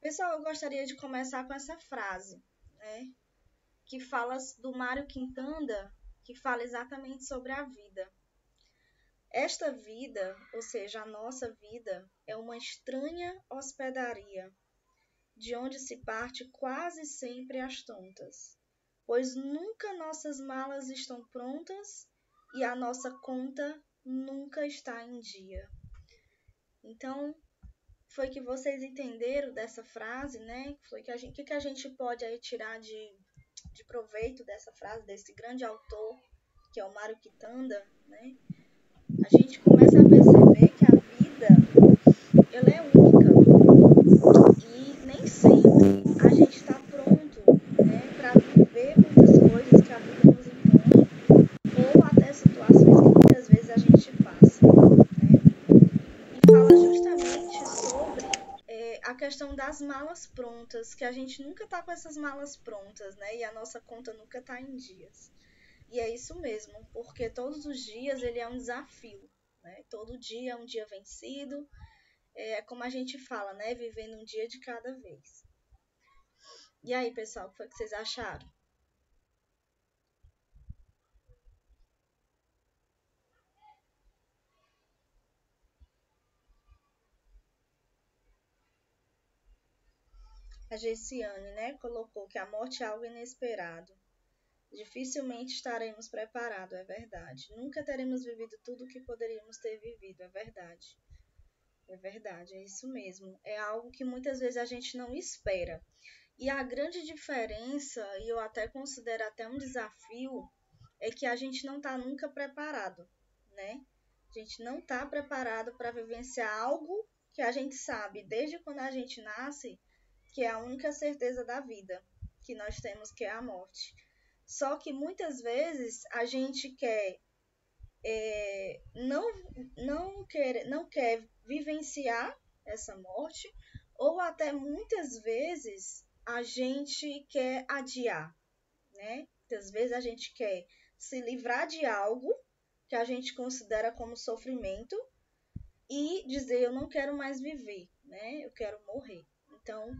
Pessoal, eu gostaria de começar com essa frase, né? Que fala do Mário Quintana, que fala exatamente sobre a vida. Esta vida, ou seja, a nossa vida, é uma estranha hospedaria, de onde se parte quase sempre às tontas, pois nunca nossas malas estão prontas e a nossa conta nunca está em dia. Então, foi que vocês entenderam dessa frase, né? Foi que a gente pode aí tirar de proveito dessa frase, desse grande autor, que é o Mário Quintana, né? A gente começa a perceber que a vida, ela é única e nem sempre a gente está pronto, né, para viver muitas coisas que a vida nos impõe ou até situações que muitas vezes a gente passa, né? E fala justamente sobre a questão das malas prontas, que a gente nunca está com essas malas prontas, né? E a nossa conta nunca está em dias. E é isso mesmo, porque todos os dias ele é um desafio, né? Todo dia é um dia vencido, é como a gente fala, né? Vivendo um dia de cada vez. E aí, pessoal, o que foi que vocês acharam? A Gessiane, né, colocou que a morte é algo inesperado. Dificilmente estaremos preparados, é verdade. Nunca teremos vivido tudo o que poderíamos ter vivido, é verdade. É verdade, é isso mesmo. É algo que muitas vezes a gente não espera. E a grande diferença, e eu até considero até um desafio, é que a gente não está nunca preparado, né? A gente não está preparado para vivenciar algo que a gente sabe desde quando a gente nasce, que é a única certeza da vida que nós temos, que é a morte. Só que muitas vezes a gente quer não quer vivenciar essa morte, ou até muitas vezes a gente quer adiar, né? Muitas vezes a gente quer se livrar de algo que a gente considera como sofrimento e dizer eu não quero mais viver, né? Eu quero morrer. Então,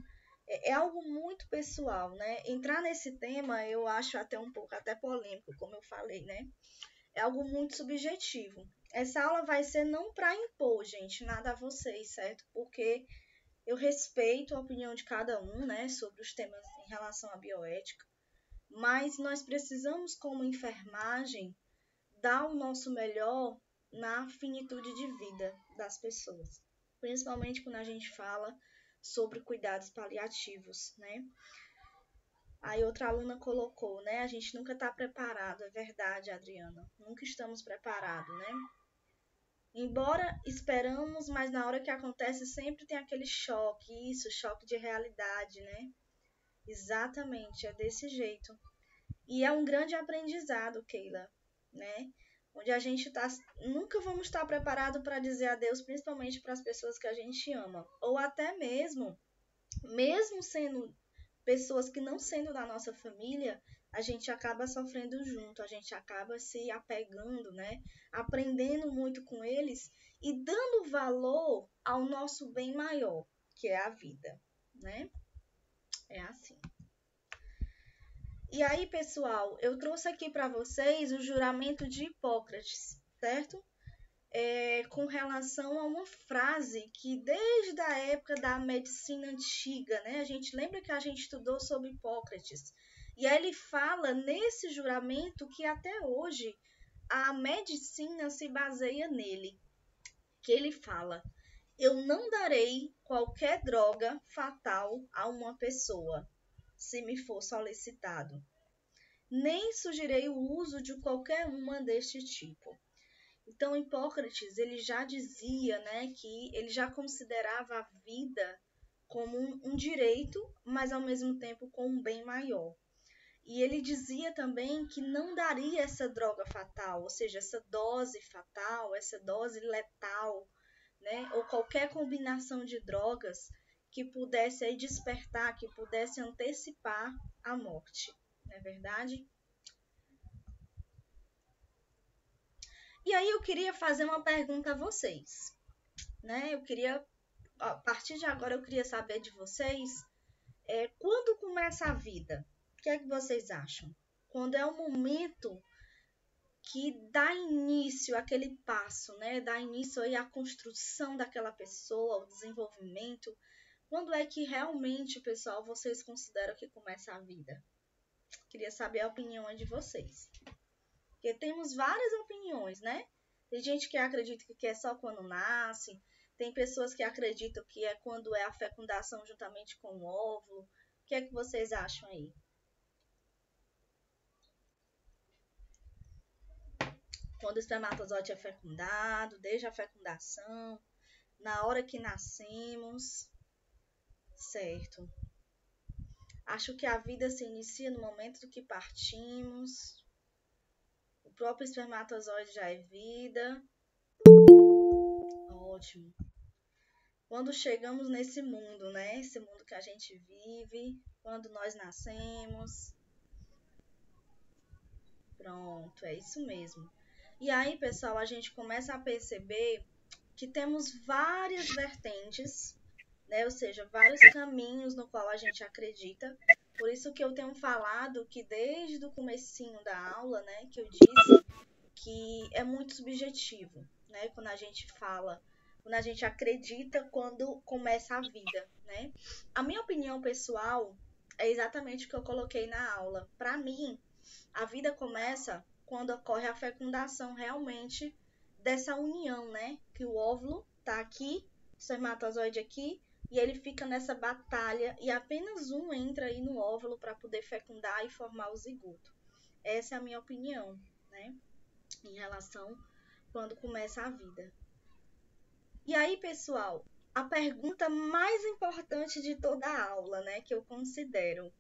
é algo muito pessoal, né? Entrar nesse tema eu acho até um pouco até polêmico, como eu falei, né? É algo muito subjetivo. Essa aula vai ser não para impor, gente, nada a vocês, certo? Porque eu respeito a opinião de cada um, né, sobre os temas em relação à bioética, mas nós precisamos, como enfermagem, dar o nosso melhor na finitude de vida das pessoas, principalmente quando a gente fala sobre cuidados paliativos, né? Aí outra aluna colocou, né? A gente nunca está preparado, é verdade, Adriana. Nunca estamos preparados, né? Embora esperamos, mas na hora que acontece sempre tem aquele choque, isso, choque de realidade, né? Exatamente, é desse jeito. E é um grande aprendizado, Keila, né? Onde a gente tá, nunca vamos estar preparado para dizer adeus, principalmente para as pessoas que a gente ama, ou até mesmo sendo pessoas que não sendo da nossa família, a gente acaba sofrendo junto, a gente acaba se apegando, né? Aprendendo muito com eles e dando valor ao nosso bem maior, que é a vida, né? É assim. E aí, pessoal, eu trouxe aqui para vocês o juramento de Hipócrates, certo? Com relação a uma frase que desde a época da medicina antiga, né? A gente lembra que a gente estudou sobre Hipócrates. E aí ele fala nesse juramento que até hoje a medicina se baseia nele. Que ele fala: eu não darei qualquer droga fatal a uma pessoa, se me for solicitado. Nem sugerirei o uso de qualquer uma deste tipo. Então, Hipócrates, ele já dizia, né, que ele já considerava a vida como um direito, mas ao mesmo tempo como um bem maior. E ele dizia também que não daria essa droga fatal, ou seja, essa dose fatal, essa dose letal, né, ou qualquer combinação de drogas que pudesse aí despertar, que pudesse antecipar a morte, não é verdade? E aí eu queria fazer uma pergunta a vocês, né? Eu queria a partir de agora eu queria saber de vocês, quando começa a vida? O que é que vocês acham? Quando é o momento que dá início àquele passo, né? Dá início aí à construção daquela pessoa, ao desenvolvimento. Quando é que realmente, pessoal, vocês consideram que começa a vida? Queria saber a opinião de vocês. Porque temos várias opiniões, né? Tem gente que acredita que é só quando nasce. Tem pessoas que acreditam que é quando é a fecundação juntamente com o óvulo. O que é que vocês acham aí? Quando o espermatozoide é fecundado, desde a fecundação, na hora que nascemos, certo? Acho que a vida se inicia no momento que partimos. O próprio espermatozoide já é vida. Ótimo. Quando chegamos nesse mundo, né? Esse mundo que a gente vive, quando nós nascemos. Pronto, é isso mesmo. E aí, pessoal, a gente começa a perceber que temos várias vertentes, né? Ou seja, vários caminhos no qual a gente acredita. Por isso que eu tenho falado que desde o comecinho da aula, né, que eu disse que é muito subjetivo, né? Quando a gente fala, quando a gente acredita quando começa a vida, né? A minha opinião pessoal é exatamente o que eu coloquei na aula. Para mim, a vida começa quando ocorre a fecundação realmente dessa união, né? Que o óvulo tá aqui, o espermatozoide aqui, e ele fica nessa batalha e apenas um entra aí no óvulo para poder fecundar e formar o zigoto. Essa é a minha opinião, né? Em relação quando começa a vida. E aí, pessoal, a pergunta mais importante de toda a aula, né? Que eu considero.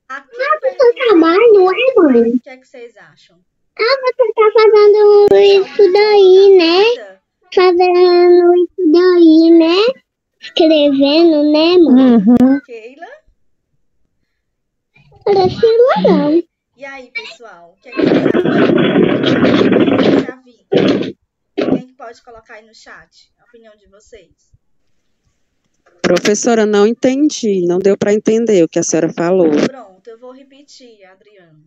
Trabalho, mãe? O que é que vocês acham? Você tá fazendo isso daí, né? Fazendo isso daí, né? Escrevendo, né, mãe? Keila? Parece legal. E aí, pessoal, o que é que vocês acham? A vida. Quem que pode colocar aí no chat a opinião de vocês? Professora, não entendi, não deu para entender o que a senhora falou. Pronto, eu vou repetir, Adriana.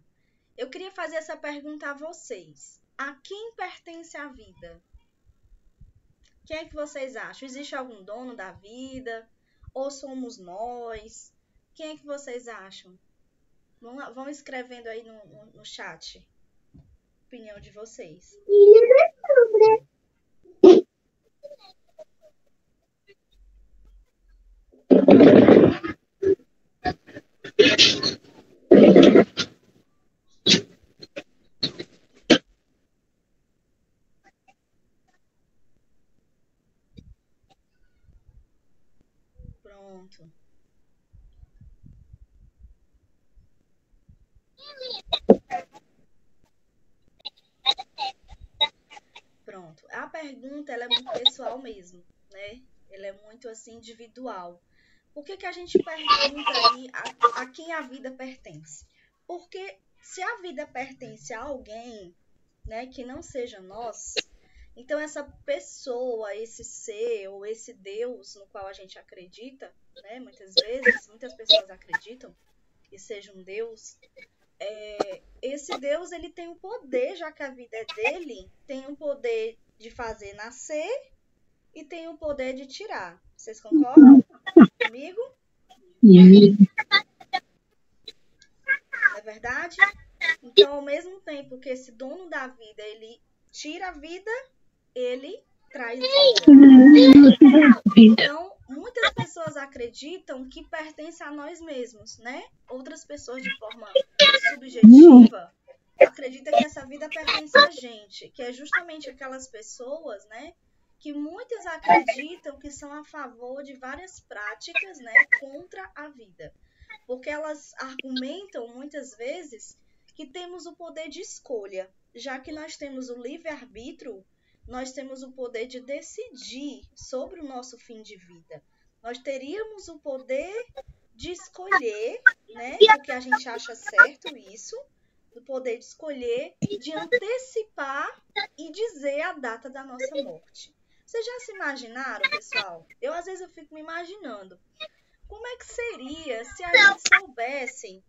Eu queria fazer essa pergunta a vocês. A quem pertence a vida? Quem é que vocês acham? Existe algum dono da vida? Ou somos nós? Quem é que vocês acham? Vão escrevendo aí no chat a opinião de vocês. Pronto. Pronto. A pergunta ela é muito pessoal mesmo, né? Ela é muito assim individual. Por que a gente pergunta aí a quem a vida pertence? Porque se a vida pertence a alguém, né, que não seja nós, então essa pessoa, esse ser ou esse Deus no qual a gente acredita, né, muitas vezes, muitas pessoas acreditam que seja um Deus, esse Deus ele tem o poder, já que a vida é dele, tem o poder de fazer nascer e tem o poder de tirar. Vocês concordam comigo? Não é verdade? Então, ao mesmo tempo que esse dono da vida, ele tira a vida, ele traz vida. Então, muitas pessoas acreditam que pertence a nós mesmos, né? Outras pessoas, de forma subjetiva, acreditam que essa vida pertence a gente, que é justamente aquelas pessoas, né? Que muitas acreditam que são a favor de várias práticas, né? Contra a vida. Porque elas argumentam, muitas vezes, que temos o poder de escolha. Já que nós temos o livre-arbítrio, nós temos o poder de decidir sobre o nosso fim de vida. Nós teríamos o poder de escolher, né? Porque a gente acha certo isso, o poder de escolher, de antecipar e dizer a data da nossa morte. Vocês já se imaginaram, pessoal? Eu, às vezes, eu fico me imaginando. Como é que seria se a gente soubesse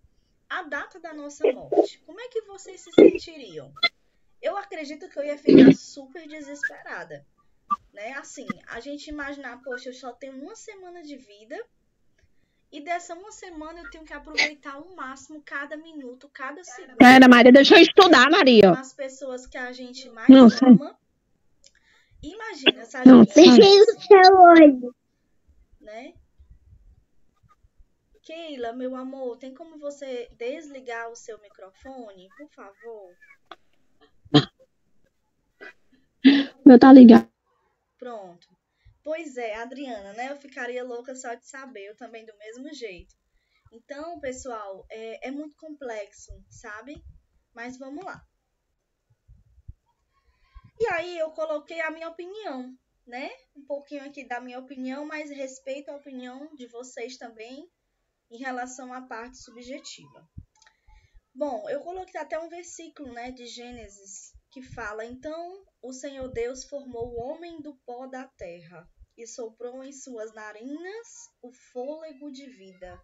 a data da nossa morte? Como é que vocês se sentiriam? Eu acredito que eu ia ficar super desesperada, né? Assim, a gente imaginar, poxa, eu só tenho uma semana de vida e dessa uma semana eu tenho que aproveitar ao máximo cada minuto, cada segundo. Pera, Maria, deixa eu estudar, Maria. Com as pessoas que a gente mais ama. Imagina se a gente... Fechei o seu olho. Né? Keila, meu amor, tem como você desligar o seu microfone, por favor? Meu tá ligado. Pronto. Pois é, Adriana, né? Eu ficaria louca só de saber, eu também do mesmo jeito. Então, pessoal, é muito complexo, sabe? Mas vamos lá. E aí eu coloquei a minha opinião, né? Um pouquinho aqui da minha opinião, mas respeito a opinião de vocês também em relação à parte subjetiva. Bom, eu coloquei até um versículo, né, de Gênesis, que fala: então o Senhor Deus formou o homem do pó da terra e soprou em suas narinas o fôlego de vida,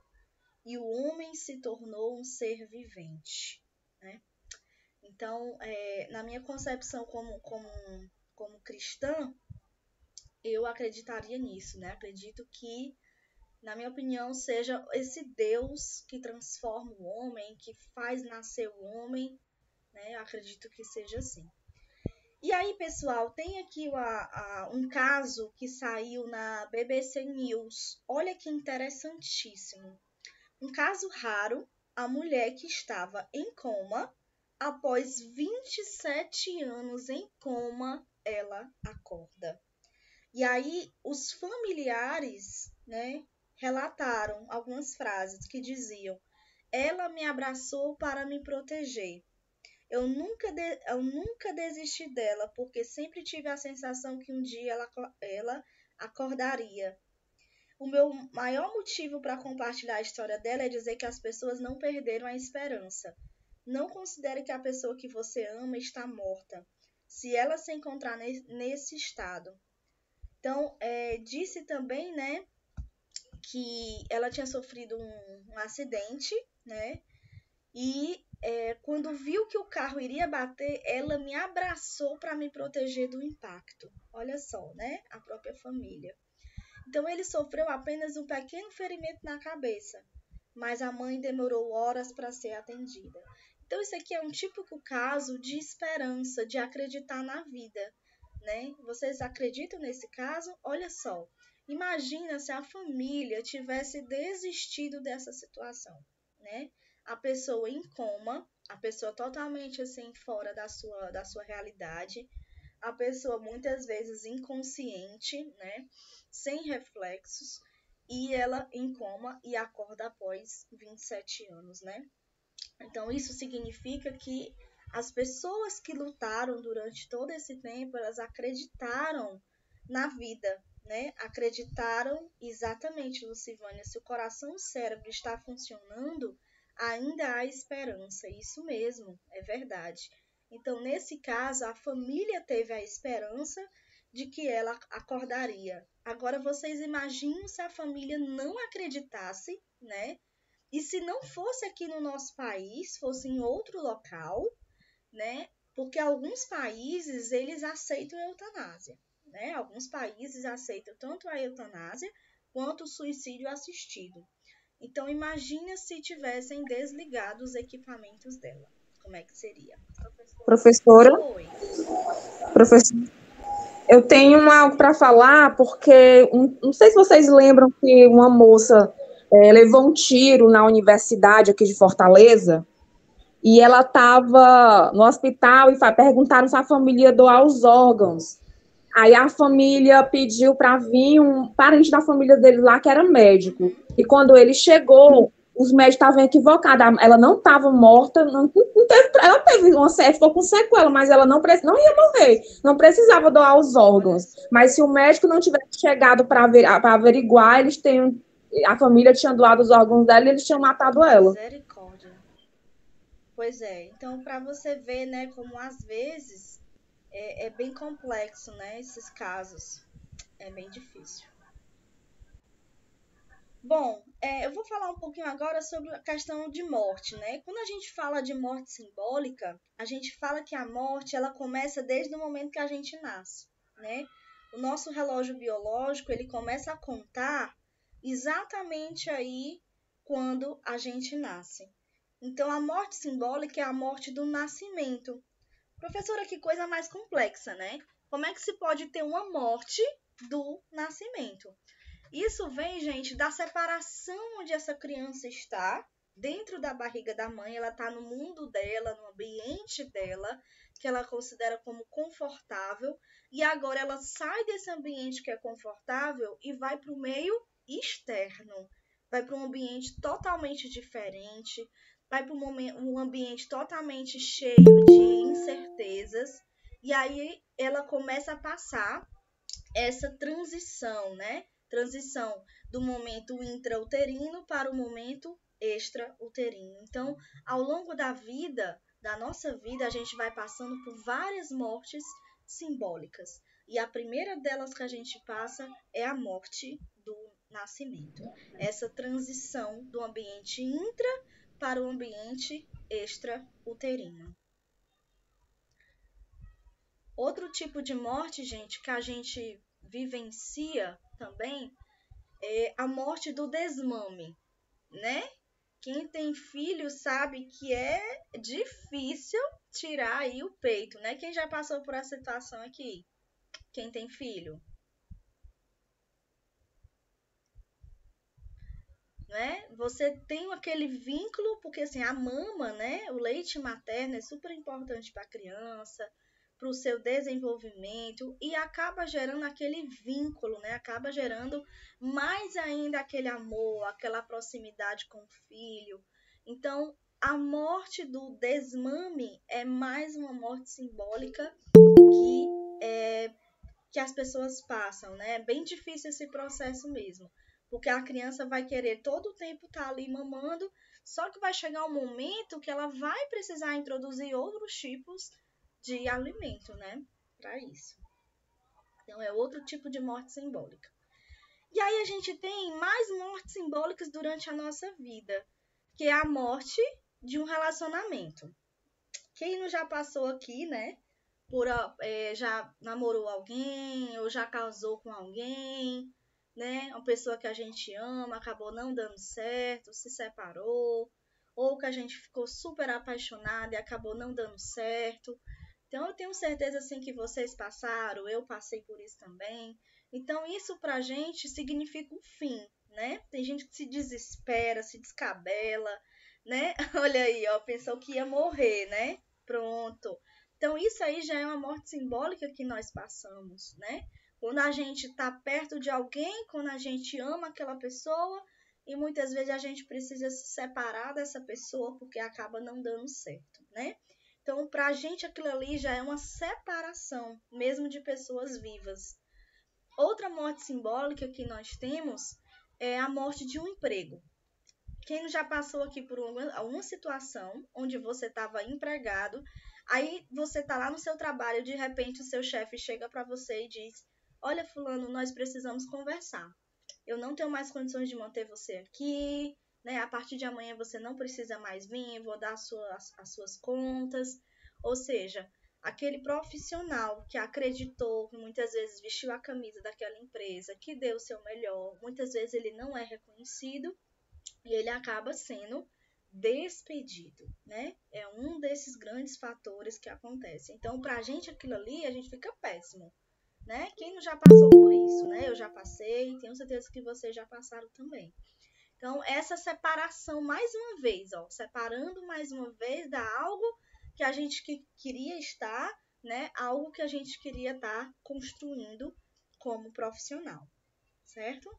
e o homem se tornou um ser vivente, né? Então, na minha concepção como cristã, eu acreditaria nisso, né? Acredito que, na minha opinião, seja esse Deus que transforma o homem, que faz nascer o homem, né? Eu acredito que seja assim. E aí, pessoal, tem aqui um caso que saiu na BBC News. Olha que interessantíssimo. Um caso raro, a mulher que estava em coma, após 27 anos em coma, ela acorda. E aí, os familiares, né, relataram algumas frases que diziam: ela me abraçou para me proteger. Eu nunca desisti dela, porque sempre tive a sensação que um dia ela acordaria. O meu maior motivo para compartilhar a história dela é dizer que as pessoas não perderam a esperança. Não considere que a pessoa que você ama está morta, se ela se encontrar nesse estado. Então, disse também, né, que ela tinha sofrido um acidente, né, e quando viu que o carro iria bater, ela me abraçou para me proteger do impacto. Olha só, né, a própria família. Então, ele sofreu apenas um pequeno ferimento na cabeça, mas a mãe demorou horas para ser atendida. Então, isso aqui é um típico caso de esperança, de acreditar na vida, né? Vocês acreditam nesse caso? Olha só, imagina se a família tivesse desistido dessa situação, né? A pessoa em coma, a pessoa totalmente assim fora da sua realidade, a pessoa muitas vezes inconsciente, né? Sem reflexos, e ela em coma e acorda após 27 anos, né? Então, isso significa que as pessoas que lutaram durante todo esse tempo, elas acreditaram na vida, né? Acreditaram exatamente, Lucivânia, se o coração e o cérebro está funcionando, ainda há esperança. Isso mesmo, é verdade. Então, nesse caso, a família teve a esperança de que ela acordaria. Agora, vocês imaginam se a família não acreditasse, né? E se não fosse aqui no nosso país, fosse em outro local, né? Porque alguns países, eles aceitam a eutanásia, né? Alguns países aceitam tanto a eutanásia quanto o suicídio assistido. Então, imagina se tivessem desligado os equipamentos dela. Como é que seria? Professora? Oi. Professora, eu tenho algo para falar, porque não sei se vocês lembram que uma moça levou um tiro na universidade aqui de Fortaleza, e ela estava no hospital e perguntaram se a família ia doar os órgãos. Aí a família pediu para vir um parente da família dele lá, que era médico. E quando ele chegou, os médicos estavam equivocados. Ela não estava morta, ela teve ficou com sequela, mas ela não ia morrer, não precisava doar os órgãos. Mas se o médico não tivesse chegado para averiguar, a família tinha doado os órgãos dela e eles tinham matado ela. Misericórdia. Pois é, então para você ver, né, como às vezes é bem complexo, né? Esses casos. É bem difícil. Bom, eu vou falar um pouquinho agora sobre a questão de morte, né? Quando a gente fala de morte simbólica, a gente fala que a morte ela começa desde o momento que a gente nasce, né? O nosso relógio biológico ele começa a contar exatamente aí quando a gente nasce. Então, a morte simbólica é a morte do nascimento. Professora, que coisa mais complexa, né? Como é que se pode ter uma morte do nascimento? Isso vem, gente, da separação onde essa criança está, dentro da barriga da mãe, ela está no mundo dela, no ambiente dela, que ela considera como confortável, e agora ela sai desse ambiente que é confortável e vai para o meio externo, vai para um ambiente totalmente diferente, vai para um ambiente totalmente cheio de incertezas, e aí ela começa a passar essa transição, né? Transição do momento intrauterino para o momento extrauterino. Então, ao longo da vida, da nossa vida, a gente vai passando por várias mortes simbólicas. E a primeira delas que a gente passa é a morte do nascimento. Essa transição do ambiente intra para o ambiente extrauterino. Outro tipo de morte, gente, que a gente vivencia também é a morte do desmame, né? Quem tem filho sabe que é difícil tirar aí o peito, né? Quem já passou por essa situação aqui? Quem tem filho, né? Você tem aquele vínculo, porque assim, a mama, né? O leite materno é super importante para a criança, para o seu desenvolvimento e acaba gerando aquele vínculo, né? Acaba gerando mais ainda aquele amor, aquela proximidade com o filho. Então, a morte do desmame é mais uma morte simbólica que as pessoas passam, né? É bem difícil esse processo mesmo, porque a criança vai querer todo o tempo estar ali mamando, só que vai chegar um momento que ela vai precisar introduzir outros tipos de alimento, né? Para isso. Então, é outro tipo de morte simbólica. E aí a gente tem mais mortes simbólicas durante a nossa vida, que é a morte de um relacionamento. Quem não já passou aqui, né? Já namorou alguém ou já casou com alguém, né? Uma pessoa que a gente ama, acabou não dando certo, se separou, ou que a gente ficou super apaixonada e acabou não dando certo. Então, eu tenho certeza assim que vocês passaram, eu passei por isso também. Então, isso pra gente significa um fim, né? Tem gente que se desespera, se descabela, né? Olha aí, ó, pensou que ia morrer, né? Pronto. Então, isso aí já é uma morte simbólica que nós passamos, né? Quando a gente está perto de alguém, quando a gente ama aquela pessoa, e muitas vezes a gente precisa se separar dessa pessoa porque acaba não dando certo, né? Então, para a gente, aquilo ali já é uma separação, mesmo de pessoas vivas. Outra morte simbólica que nós temos é a morte de um emprego. Quem já passou aqui por uma situação onde você estava empregado, aí você está lá no seu trabalho, de repente o seu chefe chega para você e diz: olha, fulano, nós precisamos conversar. Eu não tenho mais condições de manter você aqui, né? A partir de amanhã você não precisa mais vir, vou dar as suas contas. Ou seja, aquele profissional que acreditou, que muitas vezes vestiu a camisa daquela empresa, que deu o seu melhor, muitas vezes ele não é reconhecido e ele acaba sendo despedido, né? É um desses grandes fatores que acontece. Então, pra gente aquilo ali, a gente fica péssimo, né? Quem não já passou por isso, né? Eu já passei, tenho certeza que vocês já passaram também. Então, essa separação, mais uma vez, ó, separando mais uma vez da algo que a gente queria estar, né? Algo que a gente queria estar construindo como profissional, certo?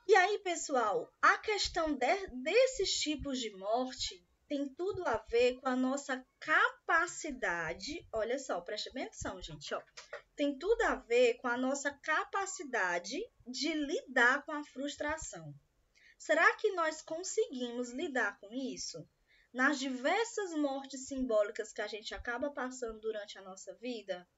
E aí, pessoal, a questão desses tipos de morte tem tudo a ver com a nossa capacidade. Olha só, preste bem atenção, gente. Ó. Tem tudo a ver com a nossa capacidade de lidar com a frustração. Será que nós conseguimos lidar com isso? nas diversas mortes simbólicas que a gente acaba passando durante a nossa vida,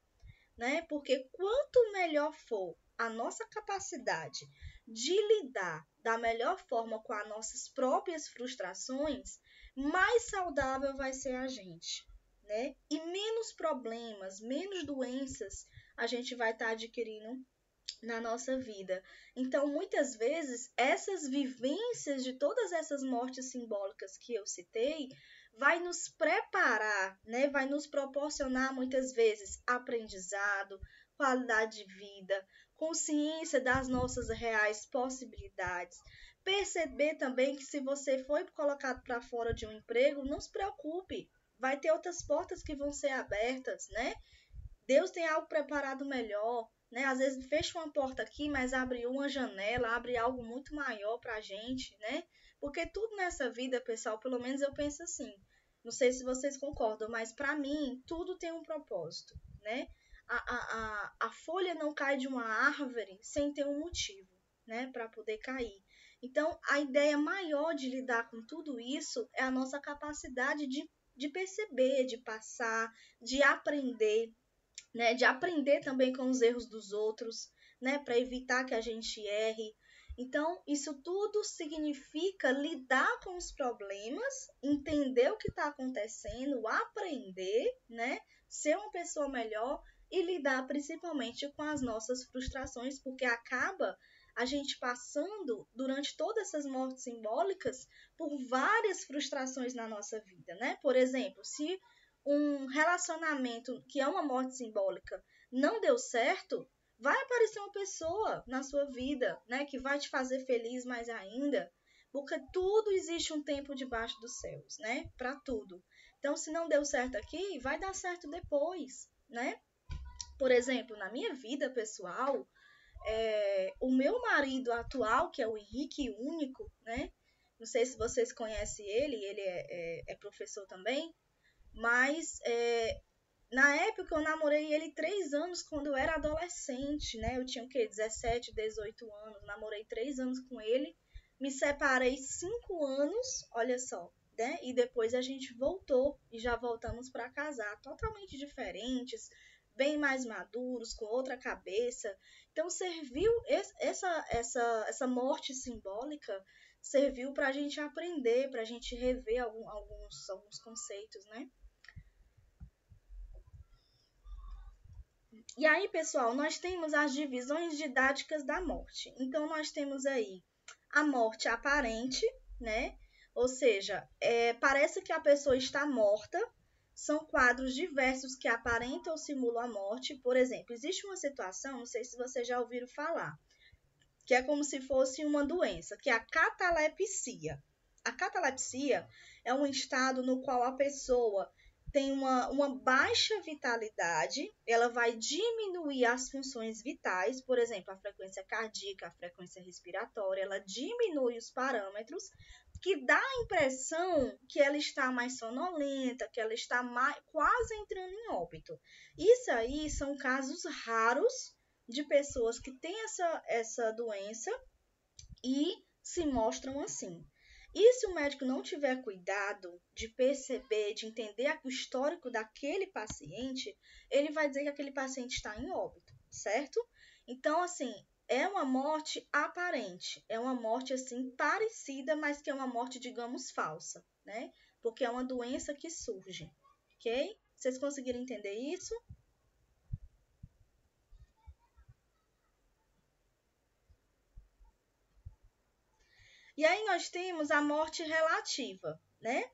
né? Porque quanto melhor for a nossa capacidade de lidar da melhor forma com as nossas próprias frustrações, mais saudável vai ser a gente, né? E menos problemas, menos doenças a gente vai estar adquirindo na nossa vida. Então, muitas vezes, essas vivências de todas essas mortes simbólicas que eu citei, vai nos preparar, né? Vai nos proporcionar muitas vezes aprendizado, qualidade de vida, consciência das nossas reais possibilidades. Perceber também que se você foi colocado para fora de um emprego, não se preocupe, vai ter outras portas que vão ser abertas, né? Deus tem algo preparado melhor, né? Às vezes fecha uma porta aqui, mas abre uma janela, abre algo muito maior para a gente, né? Porque tudo nessa vida, pessoal, pelo menos eu penso assim. Não sei se vocês concordam, mas para mim tudo tem um propósito, né? A folha não cai de uma árvore sem ter um motivo, né? Para poder cair. Então, a ideia maior de lidar com tudo isso é a nossa capacidade de perceber, de passar, de aprender, né, de aprender também com os erros dos outros, né, para evitar que a gente erre. Então, isso tudo significa lidar com os problemas, entender o que está acontecendo, aprender, né, ser uma pessoa melhor e lidar principalmente com as nossas frustrações, porque acaba a gente passando durante todas essas mortes simbólicas por várias frustrações na nossa vida, né? Por exemplo, se um relacionamento que é uma morte simbólica não deu certo, vai aparecer uma pessoa na sua vida, né, que vai te fazer feliz mais ainda, porque tudo existe um tempo debaixo dos céus, né, para tudo. Então, se não deu certo aqui, vai dar certo depois, né? Por exemplo, na minha vida pessoal, o meu marido atual, que é o Henrique Único, né? Não sei se vocês conhecem ele é professor também. Mas na época eu namorei ele 3 anos quando eu era adolescente, né? Eu tinha o quê? 17, 18 anos. Namorei 3 anos com ele. Me separei 5 anos, olha só, né? E depois a gente voltou e já voltamos para casar. Totalmente diferentes, bem mais maduros, com outra cabeça. Então serviu essa morte simbólica, serviu para a gente aprender, para a gente rever alguns conceitos, né? E aí, pessoal, nós temos as divisões didáticas da morte. Então, nós temos aí a morte aparente, né? Ou seja, parece que a pessoa está morta. São quadros diversos que aparentam ou simulam a morte. Por exemplo, existe uma situação, não sei se vocês já ouviram falar, que é como se fosse uma doença, que é a catalepsia. A catalepsia é um estado no qual a pessoa tem uma baixa vitalidade, ela vai diminuir as funções vitais, por exemplo, a frequência cardíaca, a frequência respiratória, ela diminui os parâmetros, que dá a impressão que ela está mais sonolenta, que ela está quase entrando em óbito. Isso aí são casos raros de pessoas que têm essa doença e se mostram assim. E se o médico não tiver cuidado de perceber, de entender o histórico daquele paciente, ele vai dizer que aquele paciente está em óbito, certo? Então, assim, é uma morte aparente, é uma morte, assim, parecida, mas que é uma morte, digamos, falsa, né? Porque é uma doença que surge, ok? Vocês conseguiram entender isso? E aí nós temos a morte relativa, né?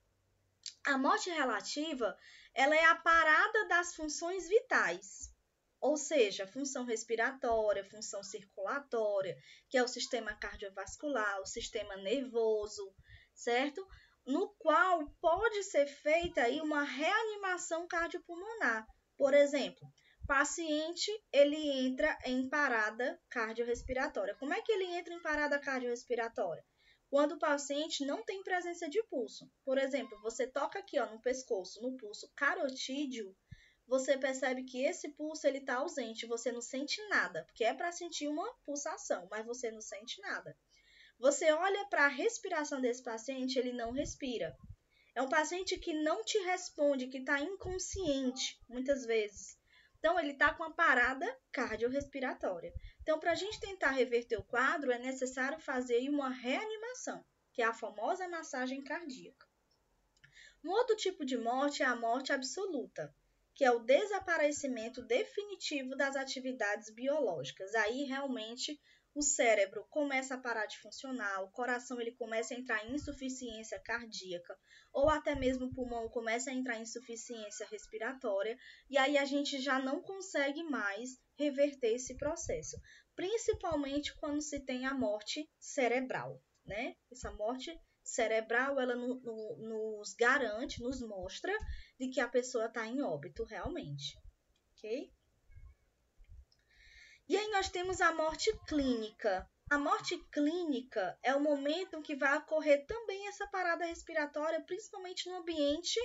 A morte relativa, ela é a parada das funções vitais, ou seja, função respiratória, função circulatória, que é o sistema cardiovascular, o sistema nervoso, certo? No qual pode ser feita aí uma reanimação cardiopulmonar. Por exemplo, paciente, ele entra em parada cardiorrespiratória. Como é que ele entra em parada cardiorrespiratória? Quando o paciente não tem presença de pulso. Por exemplo, você toca aqui ó, no pescoço, no pulso carotídeo, você percebe que esse pulso ele está ausente, você não sente nada, porque é para sentir uma pulsação, mas você não sente nada. Você olha para a respiração desse paciente, ele não respira. É um paciente que não te responde, que está inconsciente, muitas vezes. Então, ele está com uma parada cardiorrespiratória. Então, para a gente tentar reverter o quadro, é necessário fazer uma reanimação, que é a famosa massagem cardíaca. Um outro tipo de morte é a morte absoluta, que é o desaparecimento definitivo das atividades biológicas. Aí, realmente, o cérebro começa a parar de funcionar, o coração ele começa a entrar em insuficiência cardíaca, ou até mesmo o pulmão começa a entrar em insuficiência respiratória, e aí a gente já não consegue mais reverter esse processo, principalmente quando se tem a morte cerebral, né? Essa morte cerebral, ela nos garante, nos mostra de que a pessoa está em óbito realmente, ok? E aí nós temos a morte clínica. A morte clínica é o momento em que vai ocorrer também essa parada respiratória, principalmente no ambiente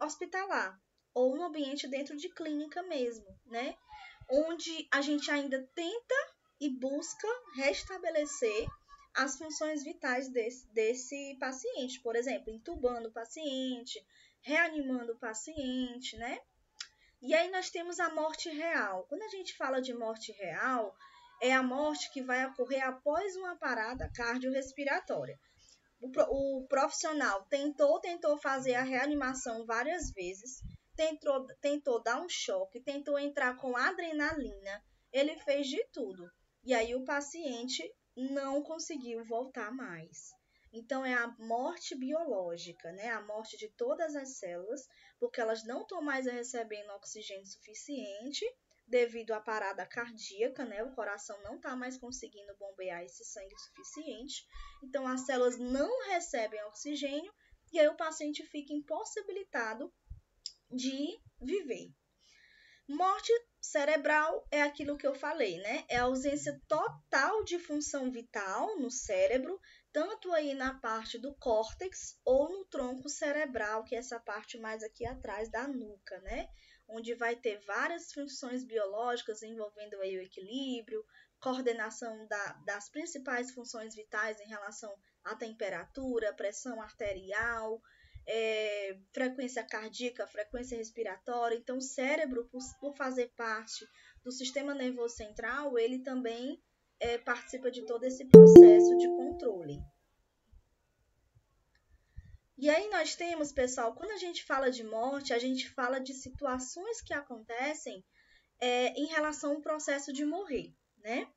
hospitalar ou no ambiente dentro de clínica mesmo, né? Onde a gente ainda tenta e busca restabelecer as funções vitais desse paciente, por exemplo, entubando o paciente, reanimando o paciente, né? E aí nós temos a morte real. Quando a gente fala de morte real, é a morte que vai ocorrer após uma parada cardiorrespiratória. O profissional tentou fazer a reanimação várias vezes, tentou dar um choque, tentou entrar com adrenalina, ele fez de tudo. E aí o paciente não conseguiu voltar mais. Então, é a morte biológica, né? A morte de todas as células, porque elas não estão mais recebendo oxigênio suficiente devido à parada cardíaca, né? O coração não está mais conseguindo bombear esse sangue suficiente. Então, as células não recebem oxigênio e aí o paciente fica impossibilitado de viver. Morte cerebral é aquilo que eu falei, né? É a ausência total de função vital no cérebro, tanto aí na parte do córtex ou no tronco cerebral, que é essa parte mais aqui atrás da nuca, né? Onde vai ter várias funções biológicas envolvendo aí o equilíbrio, coordenação das principais funções vitais em relação à temperatura, pressão arterial, frequência cardíaca, frequência respiratória. Então, o cérebro, por fazer parte do sistema nervoso central, ele também participa de todo esse processo de controle. E aí nós temos, pessoal, quando a gente fala de morte, a gente fala de situações que acontecem em relação ao processo de morrer, né?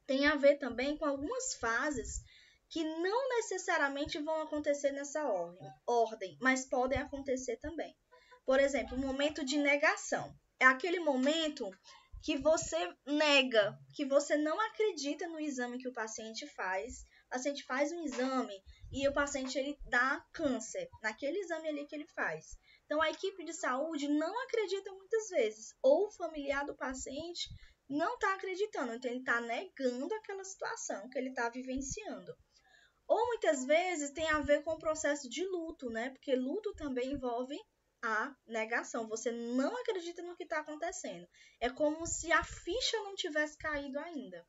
Tem a ver também com algumas fases que não necessariamente vão acontecer nessa ordem, mas podem acontecer também. Por exemplo, o momento de negação. É aquele momento que você nega, que você não acredita no exame que o paciente faz. O paciente faz um exame e o paciente ele dá câncer naquele exame ali que ele faz. Então, a equipe de saúde não acredita muitas vezes, ou o familiar do paciente não está acreditando, então ele está negando aquela situação que ele está vivenciando. Ou muitas vezes tem a ver com o processo de luto, né? Porque luto também envolve a negação. Você não acredita no que está acontecendo. É como se a ficha não tivesse caído ainda.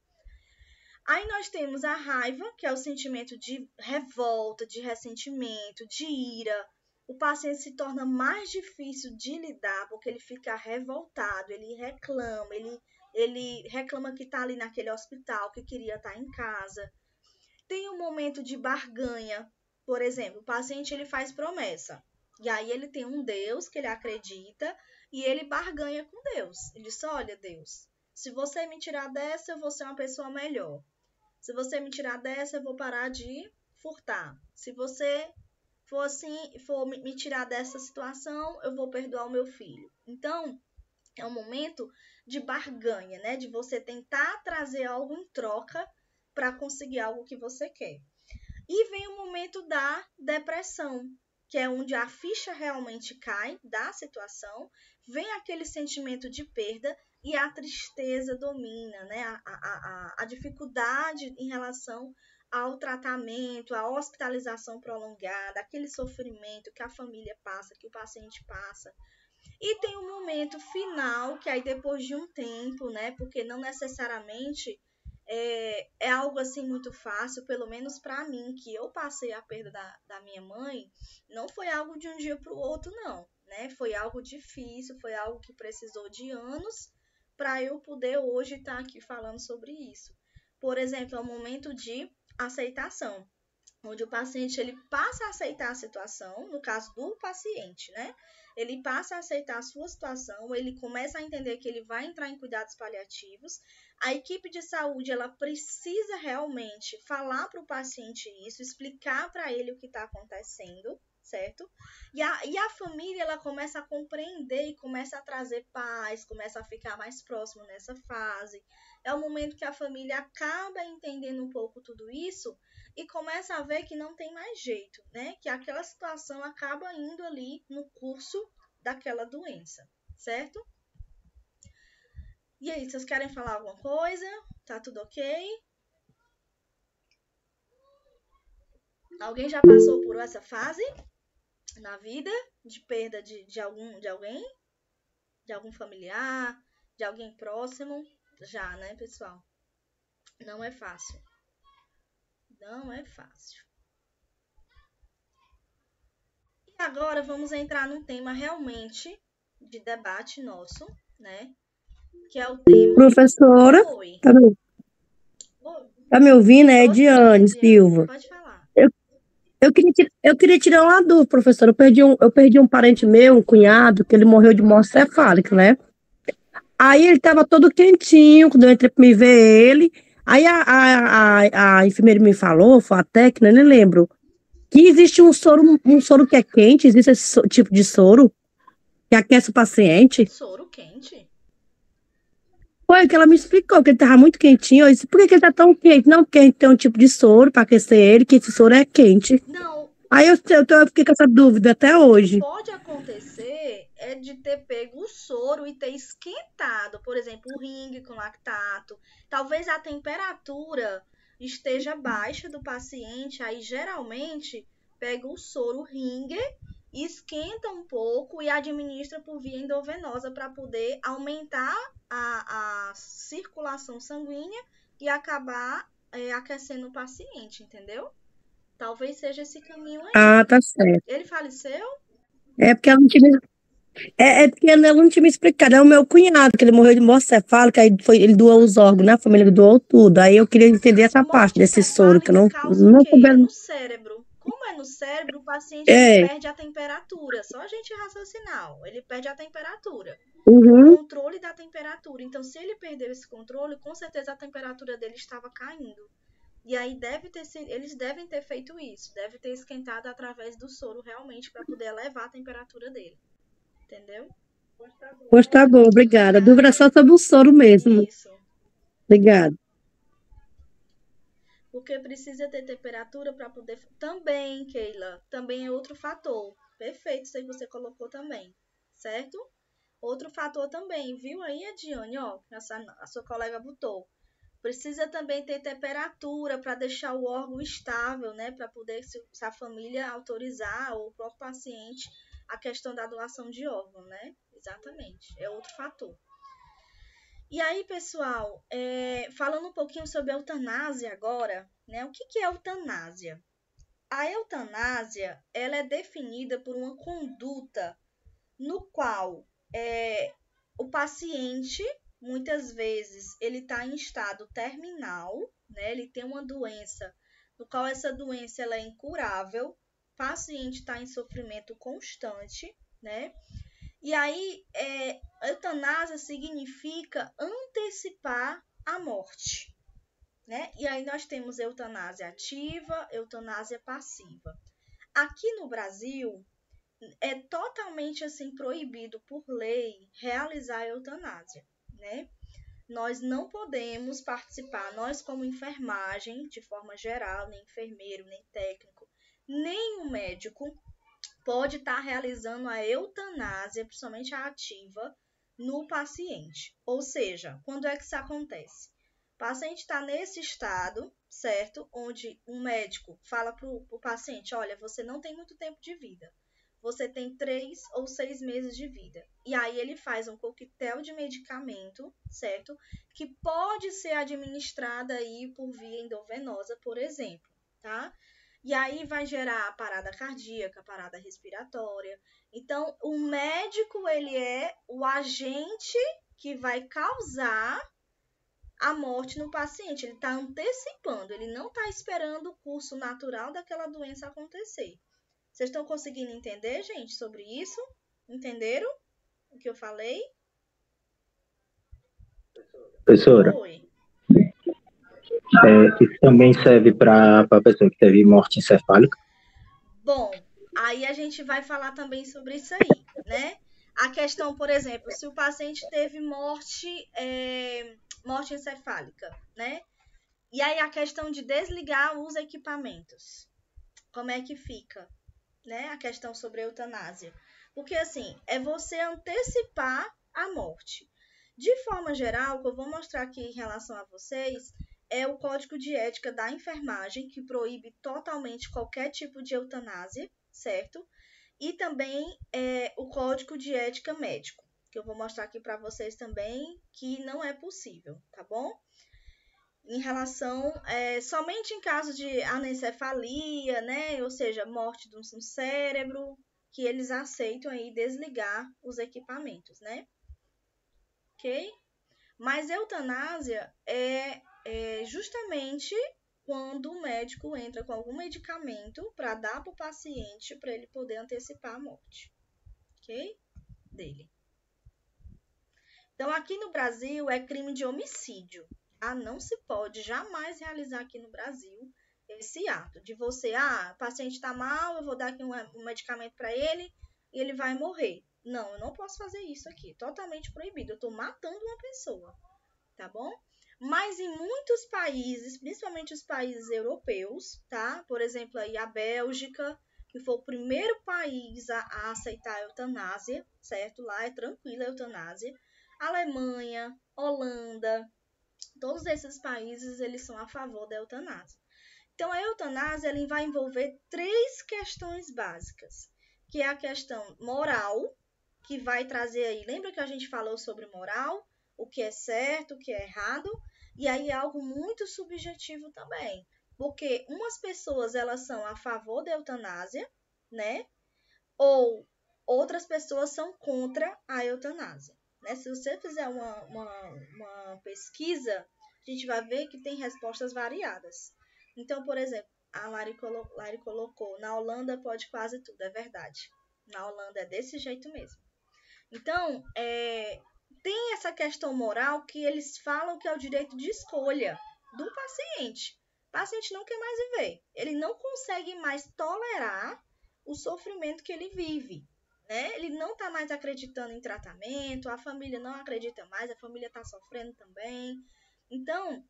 Aí nós temos a raiva, que é o sentimento de revolta, de ressentimento, de ira. O paciente se torna mais difícil de lidar porque ele fica revoltado, ele reclama que está ali naquele hospital, que queria estar em casa. Tem um momento de barganha, por exemplo, o paciente ele faz promessa, e aí ele tem um Deus que ele acredita, e ele barganha com Deus. Ele diz, olha Deus, se você me tirar dessa, eu vou ser uma pessoa melhor. Se você me tirar dessa, eu vou parar de furtar. Se você for me tirar dessa situação, eu vou perdoar o meu filho. Então, é um momento de barganha, né? De você tentar trazer algo em troca para conseguir algo que você quer. E vem o momento da depressão, que é onde a ficha realmente cai da situação, vem aquele sentimento de perda e a tristeza domina, né? A dificuldade em relação ao tratamento, à hospitalização prolongada, aquele sofrimento que a família passa, que o paciente passa. E tem um momento final, que aí depois de um tempo, né? Porque não necessariamente é algo assim muito fácil, pelo menos para mim, que eu passei a perda da minha mãe, não foi algo de um dia para o outro, não, né? Foi algo difícil, foi algo que precisou de anos para eu poder hoje estar aqui falando sobre isso. Por exemplo, é um momento de aceitação, onde o paciente ele passa a aceitar a situação, no caso do paciente, né? Ele passa a aceitar a sua situação, ele começa a entender que ele vai entrar em cuidados paliativos. A equipe de saúde, ela precisa realmente falar para o paciente isso, explicar para ele o que está acontecendo, certo? E a família, ela começa a compreender e começa a trazer paz, começa a ficar mais próximo nessa fase. É o momento que a família acaba entendendo um pouco tudo isso e começa a ver que não tem mais jeito, né? Que aquela situação acaba indo ali no curso daquela doença, certo? E aí, vocês querem falar alguma coisa? Tá tudo ok? Alguém já passou por essa fase na vida de perda de alguém? De algum familiar? De alguém próximo? Já, né, pessoal? Não é fácil. Não é fácil. E agora vamos entrar num tema realmente de debate nosso, né? Que é o tema... Professora, Oi. tá me ouvindo? É Tô sim, Ediane Silva. pode falar. Eu queria tirar uma dúvida, professora. Eu perdi um parente meu, um cunhado, que ele morreu de morte cefálica, né? Aí ele tava todo quentinho, quando eu entrei pra me ver ele. Aí a enfermeira me falou, foi a técnica, nem lembro, que existe um soro que é quente, existe esse tipo de soro que aquece o paciente. Soro quente? Foi o que ela me explicou, que ele tava muito quentinho. Eu disse, por que ele tá tão quente? Não, porque a gente tem um tipo de soro para aquecer ele, que esse soro é quente. Não. Aí eu fiquei com essa dúvida até hoje. Pode acontecer de ter pego o soro e ter esquentado, por exemplo, o ringue com lactato. Talvez a temperatura esteja baixa do paciente, aí geralmente pega o soro ringue, esquenta um pouco e administra por via endovenosa para poder aumentar a circulação sanguínea e acabar aquecendo o paciente, entendeu? Talvez seja esse caminho aí. Ah, tá certo. Ele faleceu? É porque ela não tinha, porque ela não tinha me explicado. É o meu cunhado, que ele morreu de morte cefálica, aí ele doou os órgãos, né? A família doou tudo. Aí eu queria entender essa parte Morte desse soro, que eu cefálica causa o não quê? É soube. no cérebro. Como é no cérebro, o paciente É. ele perde a temperatura. Só a gente raciocinar. Ele perde a temperatura. Uhum. O controle da temperatura. Então, se ele perdeu esse controle, com certeza a temperatura dele estava caindo. E aí eles devem ter feito isso. Deve ter esquentado através do soro realmente para poder elevar a temperatura dele. Entendeu? Pois tá bom, obrigada. A dúvida é só sobre o soro mesmo. Isso. Obrigada. Porque precisa ter temperatura para poder... Também, Keila, também é outro fator. Perfeito, isso aí você colocou também, certo? Outro fator também, viu aí, Ediane, ó, a sua colega botou. Precisa também ter temperatura para deixar o órgão estável, né? Para poder, se a família autorizar, ou o próprio paciente, a questão da doação de órgão, né? Exatamente, é outro fator. E aí, pessoal, falando um pouquinho sobre a eutanásia agora, né? O que é eutanásia? A eutanásia, ela é definida por uma conduta no qual o paciente, muitas vezes, ele está em estado terminal, né? Ele tem uma doença, no qual essa doença ela é incurável, o paciente está em sofrimento constante, né? E aí, eutanásia significa antecipar a morte, né? E aí nós temos eutanásia ativa, eutanásia passiva. Aqui no Brasil, é totalmente assim proibido por lei realizar a eutanásia, né? Nós não podemos participar, nós como enfermagem, de forma geral, nem enfermeiro, nem técnico, nem o médico, pode estar realizando a eutanásia, principalmente a ativa, no paciente. Ou seja, quando é que isso acontece? O paciente está nesse estado, certo? Onde um médico fala para o paciente, olha, você não tem muito tempo de vida. você tem 3 ou 6 meses de vida. E aí ele faz um coquetel de medicamento, certo? Que pode ser administrada aí por via endovenosa, por exemplo, tá? E aí vai gerar parada cardíaca, parada respiratória. Então, o médico, ele é o agente que vai causar a morte no paciente. Ele está antecipando, ele não está esperando o curso natural daquela doença acontecer. Vocês estão conseguindo entender, gente, sobre isso? Entenderam o que eu falei? Professora, Oi. isso também serve para a pessoa que teve morte encefálica? Bom, aí a gente vai falar também sobre isso aí, né? A questão, por exemplo, se o paciente teve morte encefálica, né? E aí a questão de desligar os equipamentos. Como é que fica, né? A questão sobre a eutanásia. Porque, assim, é você antecipar a morte. De forma geral, o que eu vou mostrar aqui em relação a vocês é o Código de Ética da Enfermagem, que proíbe totalmente qualquer tipo de eutanásia, certo? E também o Código de Ética Médico, que eu vou mostrar aqui para vocês também, que não é possível, tá bom? Em relação, somente em caso de anencefalia, né? Ou seja, morte do cérebro, que eles aceitam aí desligar os equipamentos, né? Ok? Mas eutanásia é justamente quando o médico entra com algum medicamento para dar para o paciente para ele poder antecipar a morte, ok? Dele. Então, aqui no Brasil é crime de homicídio. Tá? Não se pode jamais realizar aqui no Brasil esse ato de você, o paciente está mal, eu vou dar aqui um medicamento para ele e ele vai morrer. Não, eu não posso fazer isso aqui. Totalmente proibido. Eu estou matando uma pessoa. Tá bom? Mas em muitos países, principalmente os países europeus, tá? Por exemplo, aí a Bélgica, que foi o primeiro país a aceitar a eutanásia, certo? Lá é tranquila a eutanásia. Alemanha, Holanda, todos esses países, eles são a favor da eutanásia. Então, a eutanásia, ela vai envolver 3 questões básicas, que é a questão moral, que vai trazer aí, lembra que a gente falou sobre moral? O que é certo, o que é errado, e aí é algo muito subjetivo também, porque umas pessoas elas são a favor da eutanásia, né? Ou outras pessoas são contra a eutanásia, né? Se você fizer uma pesquisa, a gente vai ver que tem respostas variadas. Então, por exemplo, a Lari colocou, na Holanda pode quase tudo, é verdade. Na Holanda é desse jeito mesmo. Então, tem essa questão moral que eles falam que é o direito de escolha do paciente. O paciente não quer mais viver. Ele não consegue mais tolerar o sofrimento que ele vive, né? Ele não está mais acreditando em tratamento, a família não acredita mais, a família está sofrendo também. Então,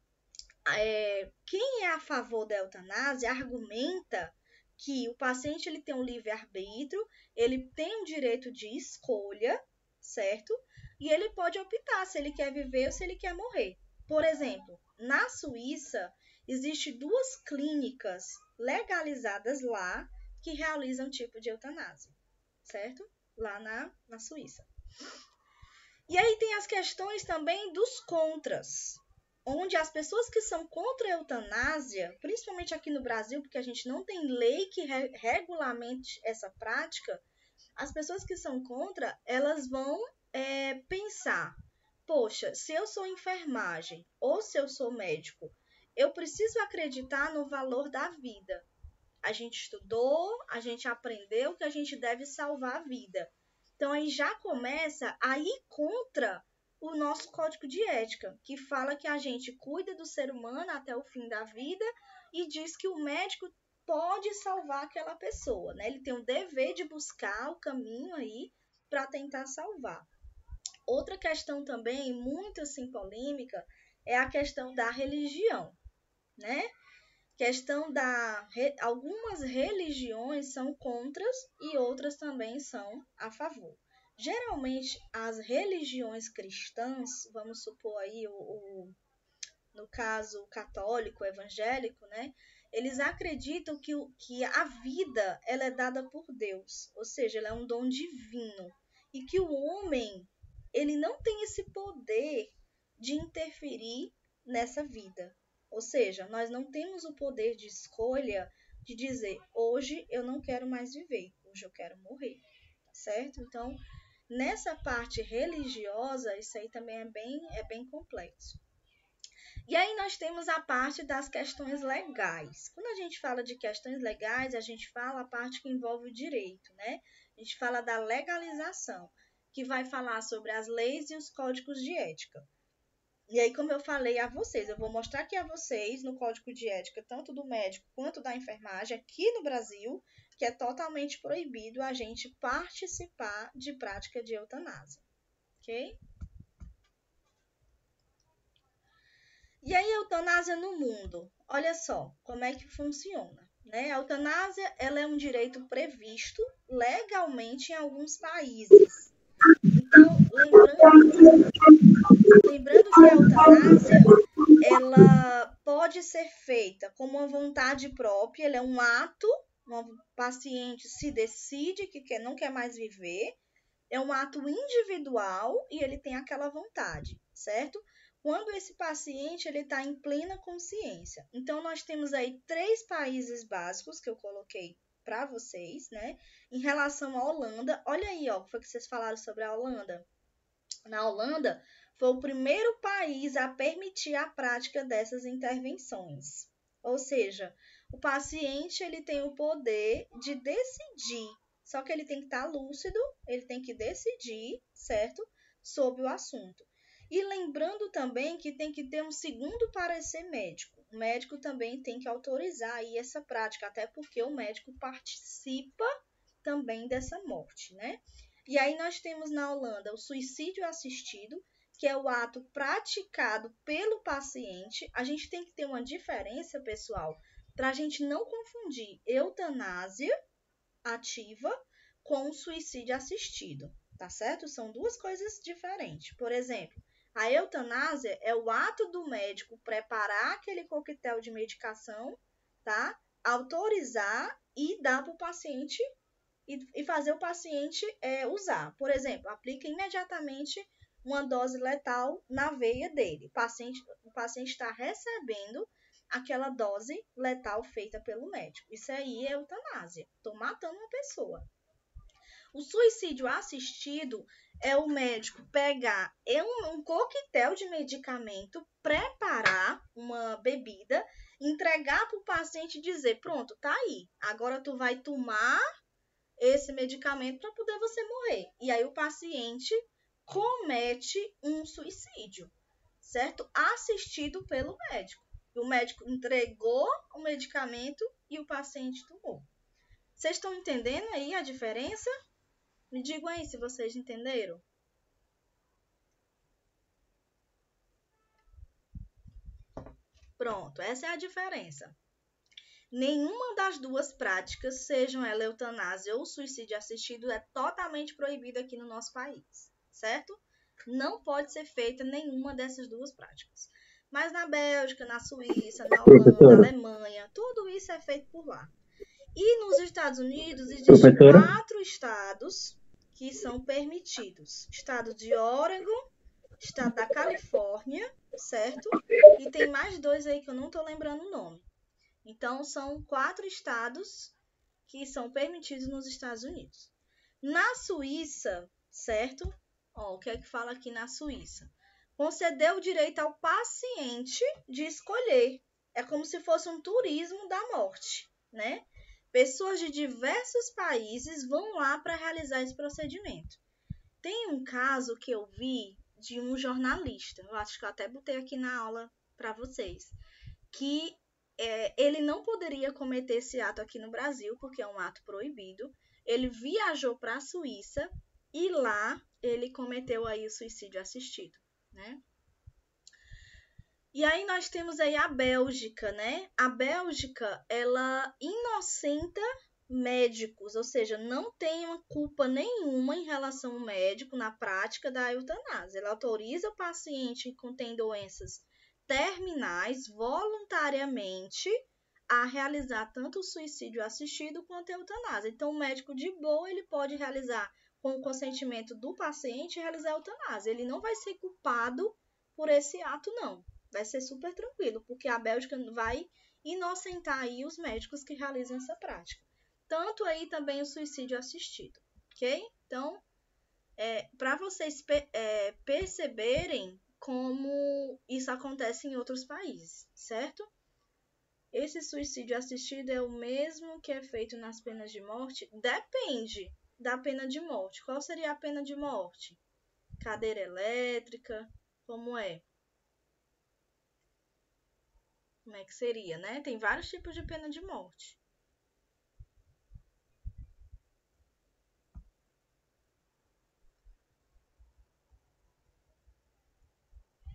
quem é a favor da eutanásia argumenta que o paciente ele tem um livre-arbítrio, ele tem um direito de escolha, certo? E ele pode optar se ele quer viver ou se ele quer morrer. Por exemplo, na Suíça, existem 2 clínicas legalizadas lá que realizam tipo de eutanásia, certo? Lá na Suíça. E aí tem as questões também dos contras, onde as pessoas que são contra a eutanásia, principalmente aqui no Brasil, porque a gente não tem lei que regulamente essa prática, as pessoas que são contra, elas vão pensar, poxa, se eu sou enfermagem ou se eu sou médico, eu preciso acreditar no valor da vida. A gente estudou, a gente aprendeu que a gente deve salvar a vida. Então, aí já começa a ir contra o nosso código de ética, que fala que a gente cuida do ser humano até o fim da vida e diz que o médico pode salvar aquela pessoa, né? Ele tem o dever de buscar o caminho aí para tentar salvar. Outra questão também, muito assim polêmica, é a questão da religião, né? Algumas religiões são contras e outras também são a favor. Geralmente, as religiões cristãs, vamos supor aí no caso católico, evangélico, né? eles acreditam que a vida ela é dada por Deus, ou seja, ela é um dom divino, e que o homem ele não tem esse poder de interferir nessa vida. Ou seja, nós não temos o poder de escolha de dizer, hoje eu não quero mais viver, hoje eu quero morrer, tá certo? Então, nessa parte religiosa, isso aí também é bem complexo. E aí nós temos a parte das questões legais. Quando a gente fala de questões legais, a gente fala a parte que envolve o direito, né? A gente fala da legalização, que vai falar sobre as leis e os códigos de ética. E aí, como eu falei a vocês, eu vou mostrar aqui a vocês no código de ética, tanto do médico quanto da enfermagem, aqui no Brasil, que é totalmente proibido a gente participar de prática de eutanásia, ok? E aí, a eutanásia no mundo? Olha só como é que funciona, né? A eutanásia ela é um direito previsto legalmente em alguns países. Então, lembrando que a eutanásia ela pode ser feita com uma vontade própria, ele é um ato, o paciente se decide que não quer mais viver, é um ato individual e ele tem aquela vontade, certo? Quando esse paciente ele está em plena consciência. Então, nós temos aí 3 países básicos que eu coloquei para vocês, né? Em relação à Holanda, olha aí, ó, foi que vocês falaram sobre a Holanda. Na Holanda, foi o primeiro país a permitir a prática dessas intervenções. Ou seja, o paciente ele tem o poder de decidir, só que ele tem que estar lúcido, ele tem que decidir, certo? Sobre o assunto. E lembrando também que tem que ter um segundo parecer médico. O médico também tem que autorizar aí essa prática, até porque o médico participa também dessa morte, né? E aí nós temos na Holanda o suicídio assistido, que é o ato praticado pelo paciente. A gente tem que ter uma diferença, pessoal, para a gente não confundir eutanásia ativa com suicídio assistido, tá certo? São 2 coisas diferentes. Por exemplo, a eutanásia é o ato do médico preparar aquele coquetel de medicação, tá? Autorizar e dar para o paciente e fazer o paciente usar. Por exemplo, aplica imediatamente uma dose letal na veia dele. O paciente está recebendo aquela dose letal feita pelo médico. Isso aí é eutanásia. Estou matando uma pessoa. O suicídio assistido é o médico pegar um coquetel de medicamento, preparar uma bebida, entregar para o paciente e dizer, pronto, tá aí. Agora tu vai tomar esse medicamento para poder você morrer. E aí o paciente comete um suicídio, certo? Assistido pelo médico. O médico entregou o medicamento e o paciente tomou. Vocês estão entendendo aí a diferença? Me digam aí se vocês entenderam. Pronto, essa é a diferença. Nenhuma das 2 práticas, sejam ela eutanásia ou suicídio assistido, é totalmente proibida aqui no nosso país, certo? Não pode ser feita nenhuma dessas 2 práticas. Mas na Bélgica, na Suíça, na Holanda, na Alemanha, tudo isso é feito por lá. E nos Estados Unidos, existem 4 estados que são permitidos. Estado de Oregon, estado da Califórnia, certo? E tem mais 2 aí que eu não estou lembrando o nome. Então, são 4 estados que são permitidos nos Estados Unidos. Na Suíça, certo? Ó, o que é que fala aqui na Suíça? Concedeu o direito ao paciente de escolher. É como se fosse um turismo da morte, né? Pessoas de diversos países vão lá para realizar esse procedimento. Tem um caso que eu vi de um jornalista, eu acho que eu até botei aqui na aula para vocês, que ele não poderia cometer esse ato aqui no Brasil, porque é um ato proibido. Ele viajou para a Suíça e lá ele cometeu aí o suicídio assistido, né? E aí nós temos aí a Bélgica, né? A Bélgica, ela inocenta médicos, ou seja, não tem uma culpa nenhuma em relação ao médico na prática da eutanásia. Ela autoriza o paciente que tem doenças terminais voluntariamente a realizar tanto o suicídio assistido quanto a eutanásia. Então, o médico de boa, ele pode realizar, com o consentimento do paciente, realizar a eutanásia. Ele não vai ser culpado por esse ato, não. Vai ser super tranquilo, porque a Bélgica vai inocentar aí os médicos que realizam essa prática. Tanto aí também o suicídio assistido, ok? Então, para vocês perceberem como isso acontece em outros países, certo? Esse suicídio assistido é o mesmo que é feito nas penas de morte? Depende da pena de morte. Qual seria a pena de morte? Cadeira elétrica? Como é? Como é que seria, né? Tem vários tipos de pena de morte.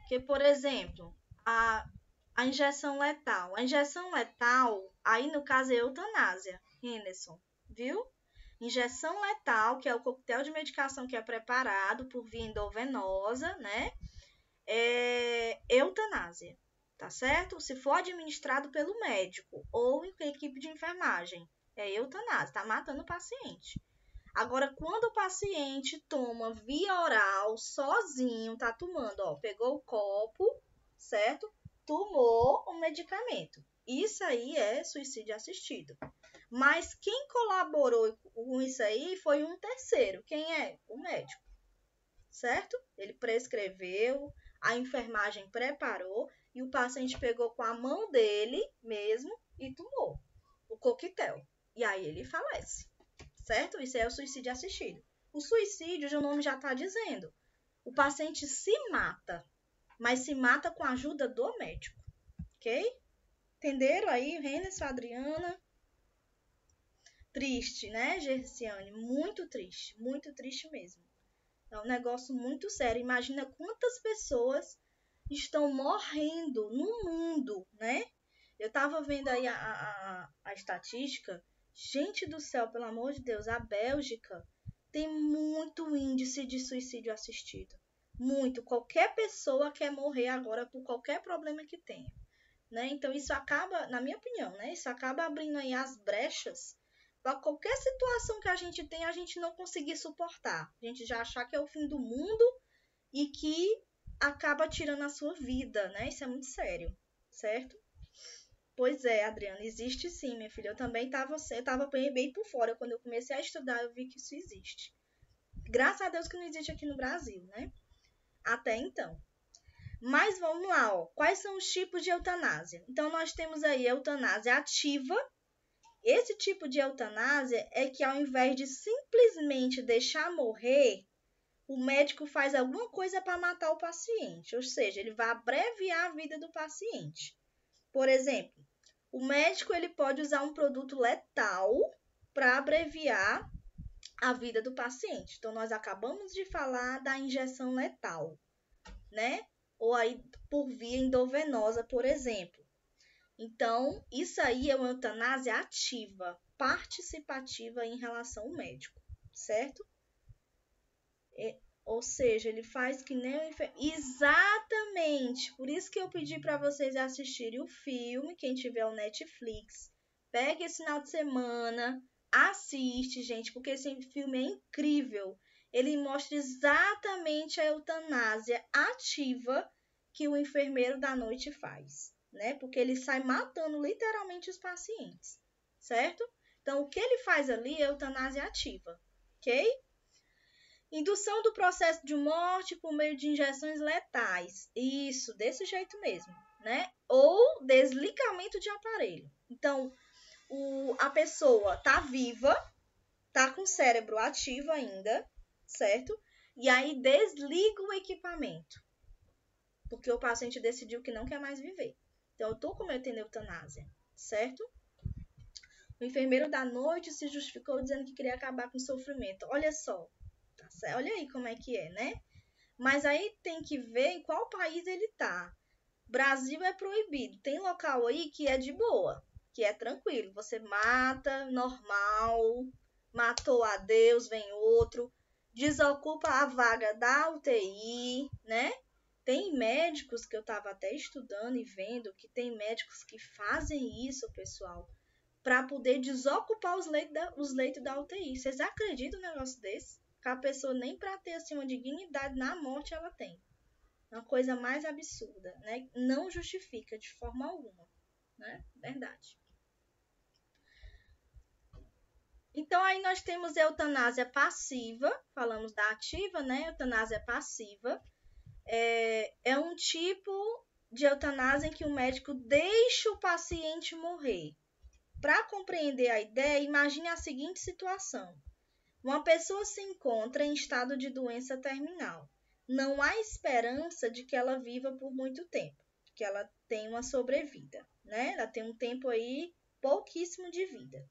Que, por exemplo, a injeção letal. A injeção letal, aí no caso é eutanásia, Henderson, viu? Injeção letal, que é o coquetel de medicação que é preparado por via endovenosa, né? É eutanásia, tá certo? Se for administrado pelo médico ou em equipe de enfermagem, é eutanásia, tá matando o paciente. Agora, quando o paciente toma via oral, sozinho, tá tomando, ó, pegou o copo, certo? Tomou o medicamento. Isso aí é suicídio assistido. Mas quem colaborou com isso aí foi um terceiro. Quem é? O médico, certo? Ele prescreveu, a enfermagem preparou e o paciente pegou com a mão dele mesmo e tomou o coquetel. E aí ele falece, certo? Isso é o suicídio assistido. O suicídio, o nome já está dizendo, o paciente se mata, mas se mata com a ajuda do médico, ok? Entenderam aí, Rennes, Adriana? Triste, né, Gerciane? Muito triste mesmo. É um negócio muito sério. Imagina quantas pessoas estão morrendo no mundo, né? Eu tava vendo aí a estatística. Gente do céu, pelo amor de Deus, a Bélgica tem muito índice de suicídio assistido. Muito. Qualquer pessoa quer morrer agora por qualquer problema que tenha, né? Então isso acaba, na minha opinião, né? Isso acaba abrindo aí as brechas para qualquer situação que a gente tem, a gente não conseguir suportar. A gente já achar que é o fim do mundo e que acaba tirando a sua vida, né? Isso é muito sério, certo? Pois é, Adriana, existe sim, minha filha. Eu também estava bem por fora. Quando eu comecei a estudar, eu vi que isso existe. Graças a Deus que não existe aqui no Brasil, né? Até então. Mas vamos lá, ó. Quais são os tipos de eutanásia? Então, nós temos aí eutanásia ativa. Esse tipo de eutanásia é que ao invés de simplesmente deixar morrer, o médico faz alguma coisa para matar o paciente. Ou seja, ele vai abreviar a vida do paciente. Por exemplo, o médico ele pode usar um produto letal para abreviar a vida do paciente. Então, nós acabamos de falar da injeção letal, né? Ou aí por via endovenosa, por exemplo. Então, isso aí é uma eutanásia ativa, participativa em relação ao médico, certo? Ou seja, ele faz que nem o enfermeiro. Exatamente! Por isso que eu pedi para vocês assistirem o filme, quem tiver o Netflix. Pega esse final de semana, assiste, gente, porque esse filme é incrível. Ele mostra exatamente a eutanásia ativa que o enfermeiro da noite faz, né? Porque ele sai matando literalmente os pacientes, certo? Então, o que ele faz ali é eutanásia ativa, ok? Indução do processo de morte por meio de injeções letais. Isso, desse jeito mesmo, né? Ou desligamento de aparelho. Então, a pessoa tá viva, tá com o cérebro ativo ainda, certo? E aí desliga o equipamento, porque o paciente decidiu que não quer mais viver. Então, eu tô cometendo eutanásia, certo? O enfermeiro da noite se justificou dizendo que queria acabar com o sofrimento. Olha só, tá certo? Olha aí como é que é, né? Mas aí tem que ver em qual país ele tá. Brasil é proibido. Tem local aí que é de boa, que é tranquilo. Você mata, normal, matou a Deus, vem outro, desocupa a vaga da UTI, né? Tem médicos que eu estava até estudando e vendo que tem médicos que fazem isso, pessoal, para poder desocupar os leitos da UTI. Vocês acreditam num negócio desse? Que a pessoa nem para ter assim, uma dignidade na morte ela tem. Uma coisa mais absurda, né? Não justifica de forma alguma, né? Verdade. Então, aí nós temos eutanásia passiva, falamos da ativa, né? Eutanásia passiva é um tipo de eutanásia em que o médico deixa o paciente morrer. Para compreender a ideia, imagine a seguinte situação. Uma pessoa se encontra em estado de doença terminal. Não há esperança de que ela viva por muito tempo, que ela tenha uma sobrevida, né? Ela tem um tempo aí pouquíssimo de vida.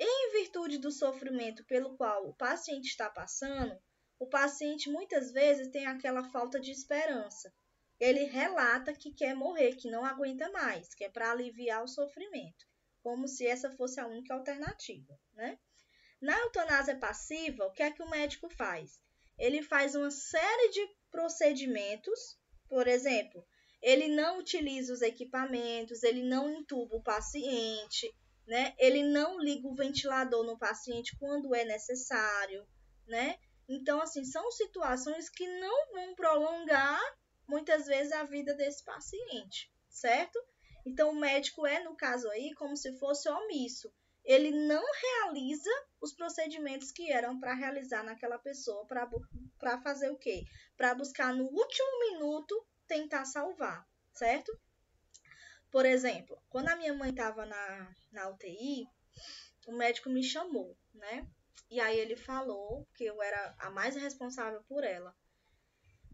Em virtude do sofrimento pelo qual o paciente está passando, o paciente muitas vezes tem aquela falta de esperança. Ele relata que quer morrer, que não aguenta mais, que é para aliviar o sofrimento, como se essa fosse a única alternativa, né? Na eutanásia passiva, o que é que o médico faz? Ele faz uma série de procedimentos, por exemplo, ele não utiliza os equipamentos, ele não entuba o paciente, né? Ele não liga o ventilador no paciente quando é necessário, né? Então, assim, são situações que não vão prolongar, muitas vezes, a vida desse paciente, certo? Então, o médico no caso aí, como se fosse omisso. Ele não realiza os procedimentos que eram para realizar naquela pessoa, para fazer o quê? Para buscar no último minuto tentar salvar, certo? Por exemplo, quando a minha mãe estava na UTI, o médico me chamou, né? E aí ele falou que eu era a mais responsável por ela.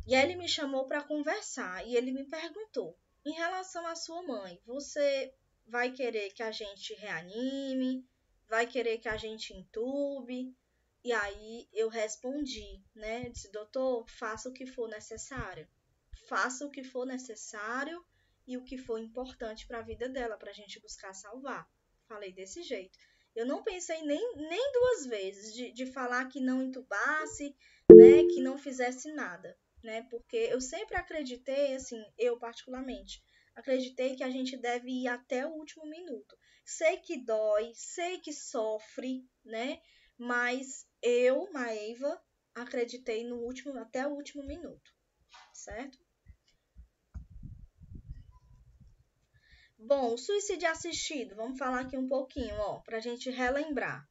E aí ele me chamou para conversar e ele me perguntou, em relação à sua mãe, você vai querer que a gente reanime? Vai querer que a gente entube? E aí eu respondi, né? Eu disse, doutor, faça o que for necessário. Faça o que for necessário e o que for importante para a vida dela, para a gente buscar salvar. Falei desse jeito. Eu não pensei nem duas vezes de falar que não entubasse, né? Que não fizesse nada, né? Porque eu sempre acreditei, assim, eu particularmente, acreditei que a gente deve ir até o último minuto. Sei que dói, sei que sofre, né? Mas eu, Maeva, acreditei até o último minuto, certo? Bom, o suicídio assistido, vamos falar aqui um pouquinho, para a gente relembrar.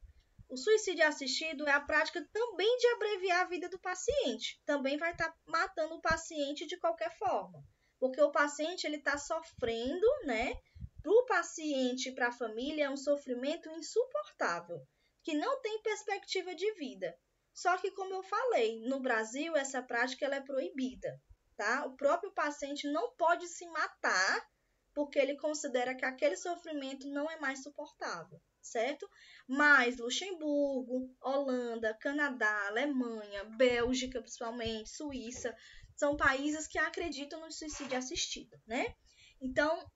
O suicídio assistido é a prática também de abreviar a vida do paciente. Também vai estar matando o paciente de qualquer forma. Porque o paciente ele está sofrendo, né? Para o paciente e para a família é um sofrimento insuportável, que não tem perspectiva de vida. Só que, como eu falei, no Brasil essa prática ela é proibida, tá? O próprio paciente não pode se matar porque ele considera que aquele sofrimento não é mais suportável, certo? Mas Luxemburgo, Holanda, Canadá, Alemanha, Bélgica, principalmente, Suíça, são países que acreditam no suicídio assistido, né? Então,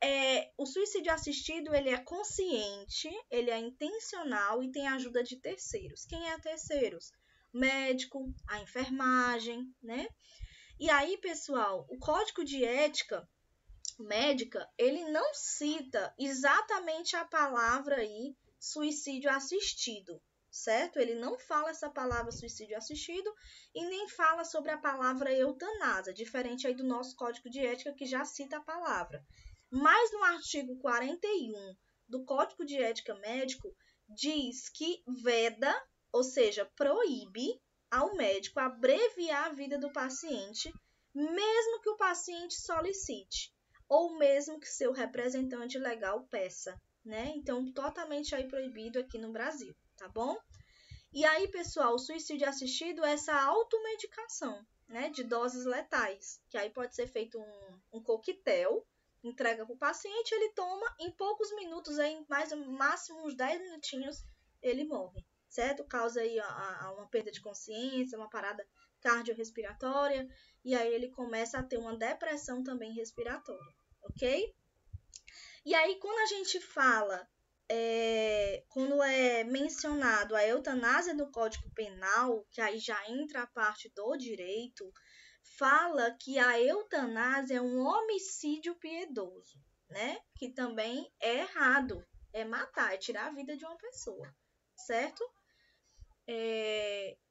o suicídio assistido, ele é consciente, ele é intencional e tem a ajuda de terceiros. Quem é terceiros? Médico, a enfermagem, né? E aí, pessoal, o Código de Ética Médica, ele não cita exatamente a palavra aí suicídio assistido, certo? Ele não fala essa palavra suicídio assistido e nem fala sobre a palavra eutanásia, diferente aí do nosso Código de Ética que já cita a palavra. Mas no artigo 41 do Código de Ética Médico diz que veda, ou seja, proíbe ao médico abreviar a vida do paciente, mesmo que o paciente solicite, ou mesmo que seu representante legal peça, né? Então, totalmente aí proibido aqui no Brasil, tá bom? E aí, pessoal, o suicídio assistido é essa automedicação, né? De doses letais, que aí pode ser feito um coquetel, entrega para o paciente, ele toma, em poucos minutos, aí, máximo uns 10 minutinhos, ele morre, certo? Causa aí uma perda de consciência, uma parada cardiorrespiratória, e aí ele começa a ter uma depressão também respiratória, ok? E aí, quando a gente fala, quando é mencionado a eutanásia no Código Penal, que aí já entra a parte do direito, fala que a eutanásia é um homicídio piedoso, né? Que também é errado, é matar, é tirar a vida de uma pessoa, certo?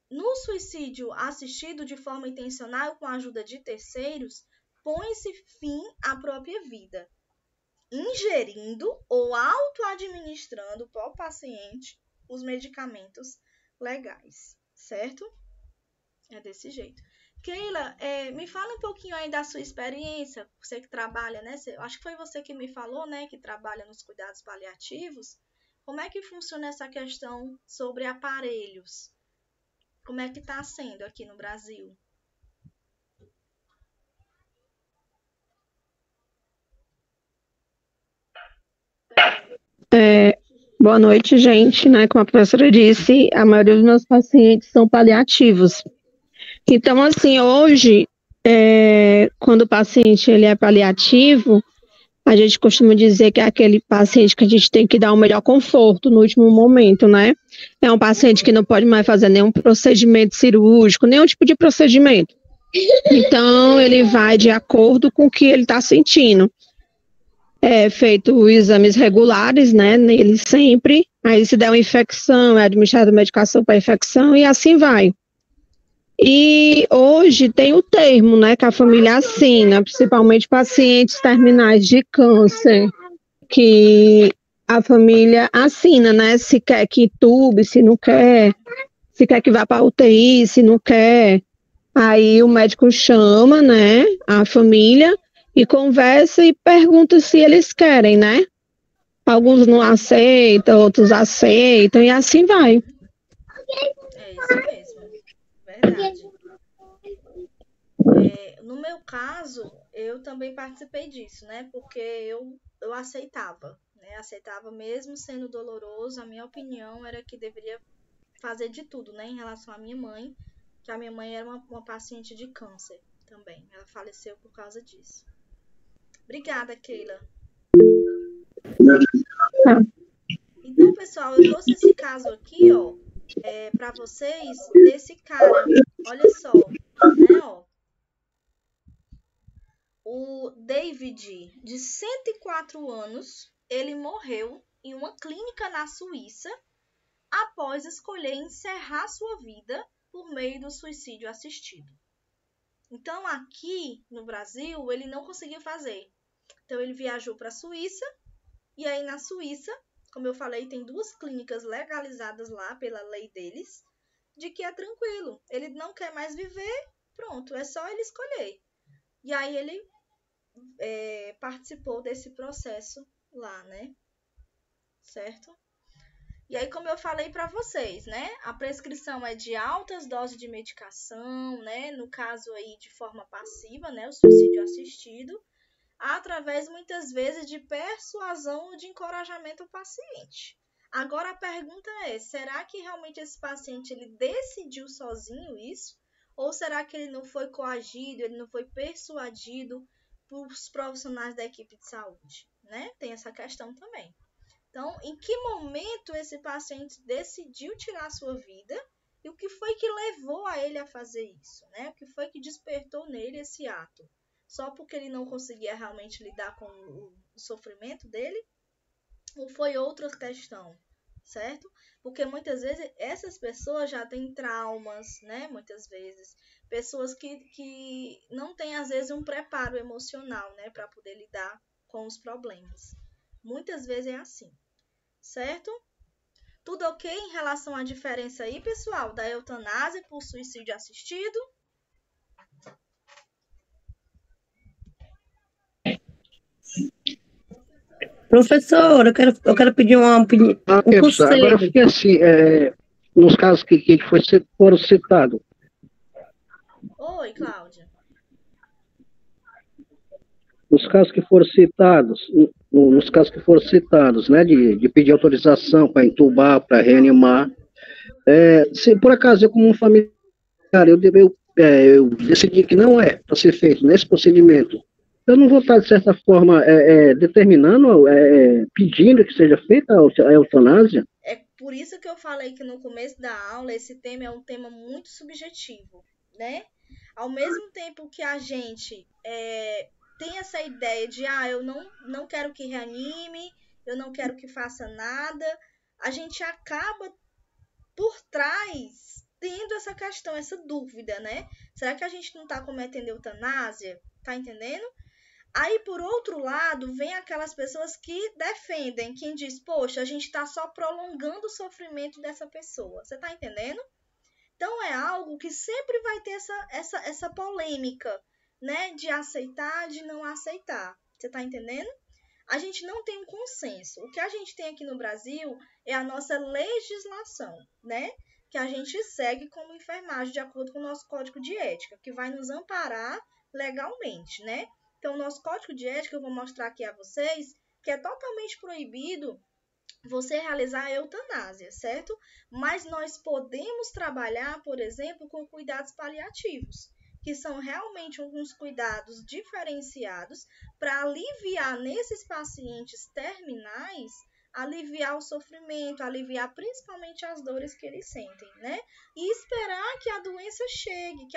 No suicídio assistido de forma intencional com a ajuda de terceiros, põe-se fim à própria vida, ingerindo ou auto-administrando para o paciente os medicamentos legais, certo? É desse jeito. Keila, me fala um pouquinho aí da sua experiência, você que trabalha, né? Acho que foi você que me falou, né? Que trabalha nos cuidados paliativos. Como é que funciona essa questão sobre aparelhos? Como é que está sendo aqui no Brasil? Boa noite, gente, né? Como a professora disse, a maioria dos meus pacientes são paliativos. Então, assim, hoje, quando o paciente ele é paliativo, a gente costuma dizer que é aquele paciente que a gente tem que dar o melhor conforto no último momento, né? É um paciente que não pode mais fazer nenhum procedimento cirúrgico, nenhum tipo de procedimento. Então, ele vai de acordo com o que ele está sentindo. É feito exames regulares, né, nele sempre. Aí, se der uma infecção, é administrada medicação para infecção e assim vai. E hoje tem o termo, né, que a família assina, principalmente pacientes terminais de câncer, que a família assina, né, se quer que entube, se não quer, se quer que vá para UTI, se não quer. Aí o médico chama, né, a família e conversa e pergunta se eles querem, né? Alguns não aceitam, outros aceitam e assim vai. É isso mesmo, verdade. No meu caso, eu também participei disso, né? Porque eu aceitava, né? Aceitava mesmo sendo doloroso. A minha opinião era que deveria fazer de tudo, né? Em relação à minha mãe, que a minha mãe era uma paciente de câncer também. Ela faleceu por causa disso. Obrigada, Keila. Então, pessoal, eu trouxe esse caso aqui, ó, para vocês, desse cara. Olha só, né, ó. O David, de 104 anos, ele morreu em uma clínica na Suíça após escolher encerrar sua vida por meio do suicídio assistido. Então, aqui no Brasil, ele não conseguiu fazer. Então, ele viajou para a Suíça, e aí na Suíça, como eu falei, tem 2 clínicas legalizadas lá pela lei deles, de que é tranquilo. Ele não quer mais viver, pronto, é só ele escolher. E aí ele participou desse processo lá, né? Certo? E aí, como eu falei para vocês, né? A prescrição é de altas doses de medicação, né? No caso aí de forma passiva, né? O suicídio assistido, através muitas vezes de persuasão ou de encorajamento ao paciente. Agora a pergunta é, será que realmente esse paciente ele decidiu sozinho isso? Ou será que ele não foi coagido, ele não foi persuadido por profissionais da equipe de saúde, né? Tem essa questão também. Então, em que momento esse paciente decidiu tirar a sua vida e o que foi que levou a ele a fazer isso, né? O que foi que despertou nele esse ato? Só porque ele não conseguia realmente lidar com o sofrimento dele? Ou foi outra questão, certo? Porque muitas vezes essas pessoas já têm traumas, né? Muitas vezes. Pessoas que não têm, às vezes, um preparo emocional, né? Para poder lidar com os problemas. Muitas vezes é assim, certo? Tudo ok em relação à diferença aí, pessoal, da eutanásia por suicídio assistido? Professor, eu quero pedir um conselho. Agora fica assim, nos casos que foram citados. Oi, Cláudia. Nos casos que foram citados, né, de pedir autorização para entubar, para reanimar, se por acaso eu como um familiar, eu decidi que não é para ser feito nesse procedimento, eu não vou estar, de certa forma, determinando, pedindo que seja feita a eutanásia? É por isso que eu falei que no começo da aula esse tema é um tema muito subjetivo, né? Ao mesmo tempo que a gente tem essa ideia de, eu não quero que reanime, eu não quero que faça nada, a gente acaba por trás tendo essa questão, essa dúvida, né? Será que a gente não está cometendo eutanásia? Tá entendendo? Aí, por outro lado, vem aquelas pessoas que defendem, quem diz, poxa, a gente está só prolongando o sofrimento dessa pessoa. Você tá entendendo? Então, é algo que sempre vai ter essa polêmica, né? De aceitar, de não aceitar. Você tá entendendo? A gente não tem um consenso. O que a gente tem aqui no Brasil é a nossa legislação, né? Que a gente segue como enfermagem de acordo com o nosso código de ética, que vai nos amparar legalmente, né? Então, o nosso código de ética, eu vou mostrar aqui a vocês, que é totalmente proibido você realizar a eutanásia, certo? Mas nós podemos trabalhar, por exemplo, com cuidados paliativos, que são realmente alguns cuidados diferenciados para aliviar nesses pacientes terminais, aliviar o sofrimento, aliviar principalmente as dores que eles sentem, né? E esperar que a doença chegue,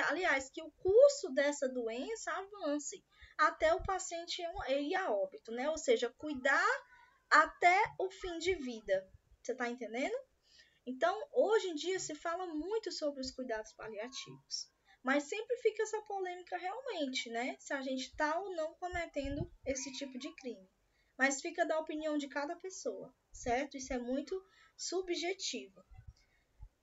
que o curso dessa doença avance até o paciente ir a óbito, né? Ou seja, cuidar até o fim de vida. Você está entendendo? Então, hoje em dia se fala muito sobre os cuidados paliativos, mas sempre fica essa polêmica realmente, né? Se a gente está ou não cometendo esse tipo de crime. Mas fica da opinião de cada pessoa, certo? Isso é muito subjetivo.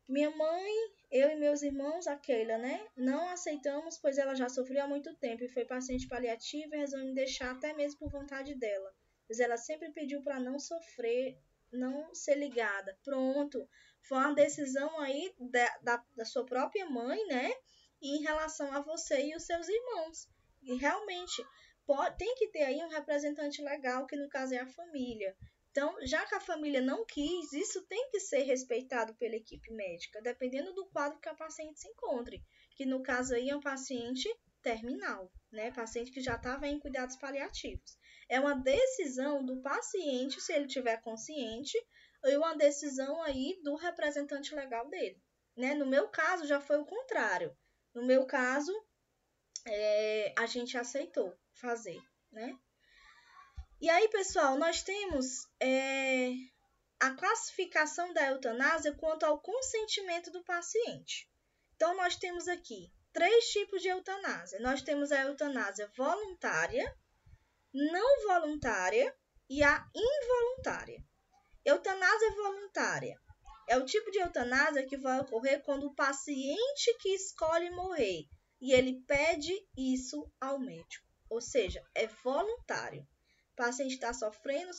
Minha mãe, eu e meus irmãos, a Keila, né? Não aceitamos, pois ela já sofreu há muito tempo e foi paciente paliativa e resolveu me deixar até mesmo por vontade dela. Pois ela sempre pediu para não sofrer, não ser ligada. Pronto, foi uma decisão aí da sua própria mãe, né? E em relação a você e os seus irmãos. E realmente tem que ter aí um representante legal, que no caso é a família. Então, já que a família não quis, isso tem que ser respeitado pela equipe médica, dependendo do quadro que a paciente se encontre, que no caso aí é um paciente terminal, né? Paciente que já estava em cuidados paliativos. É uma decisão do paciente, se ele tiver consciente, ou uma decisão aí do representante legal dele, né? No meu caso, já foi o contrário. No meu caso, a gente aceitou fazer, né? E aí, pessoal, nós temos a classificação da eutanásia quanto ao consentimento do paciente. Então, nós temos aqui 3 tipos de eutanásia. Nós temos a eutanásia voluntária, não voluntária e a involuntária. Eutanásia voluntária é o tipo de eutanásia que vai ocorrer quando o paciente que escolhe morrer e ele pede isso ao médico. Ou seja, é voluntário. O paciente está sofrendo,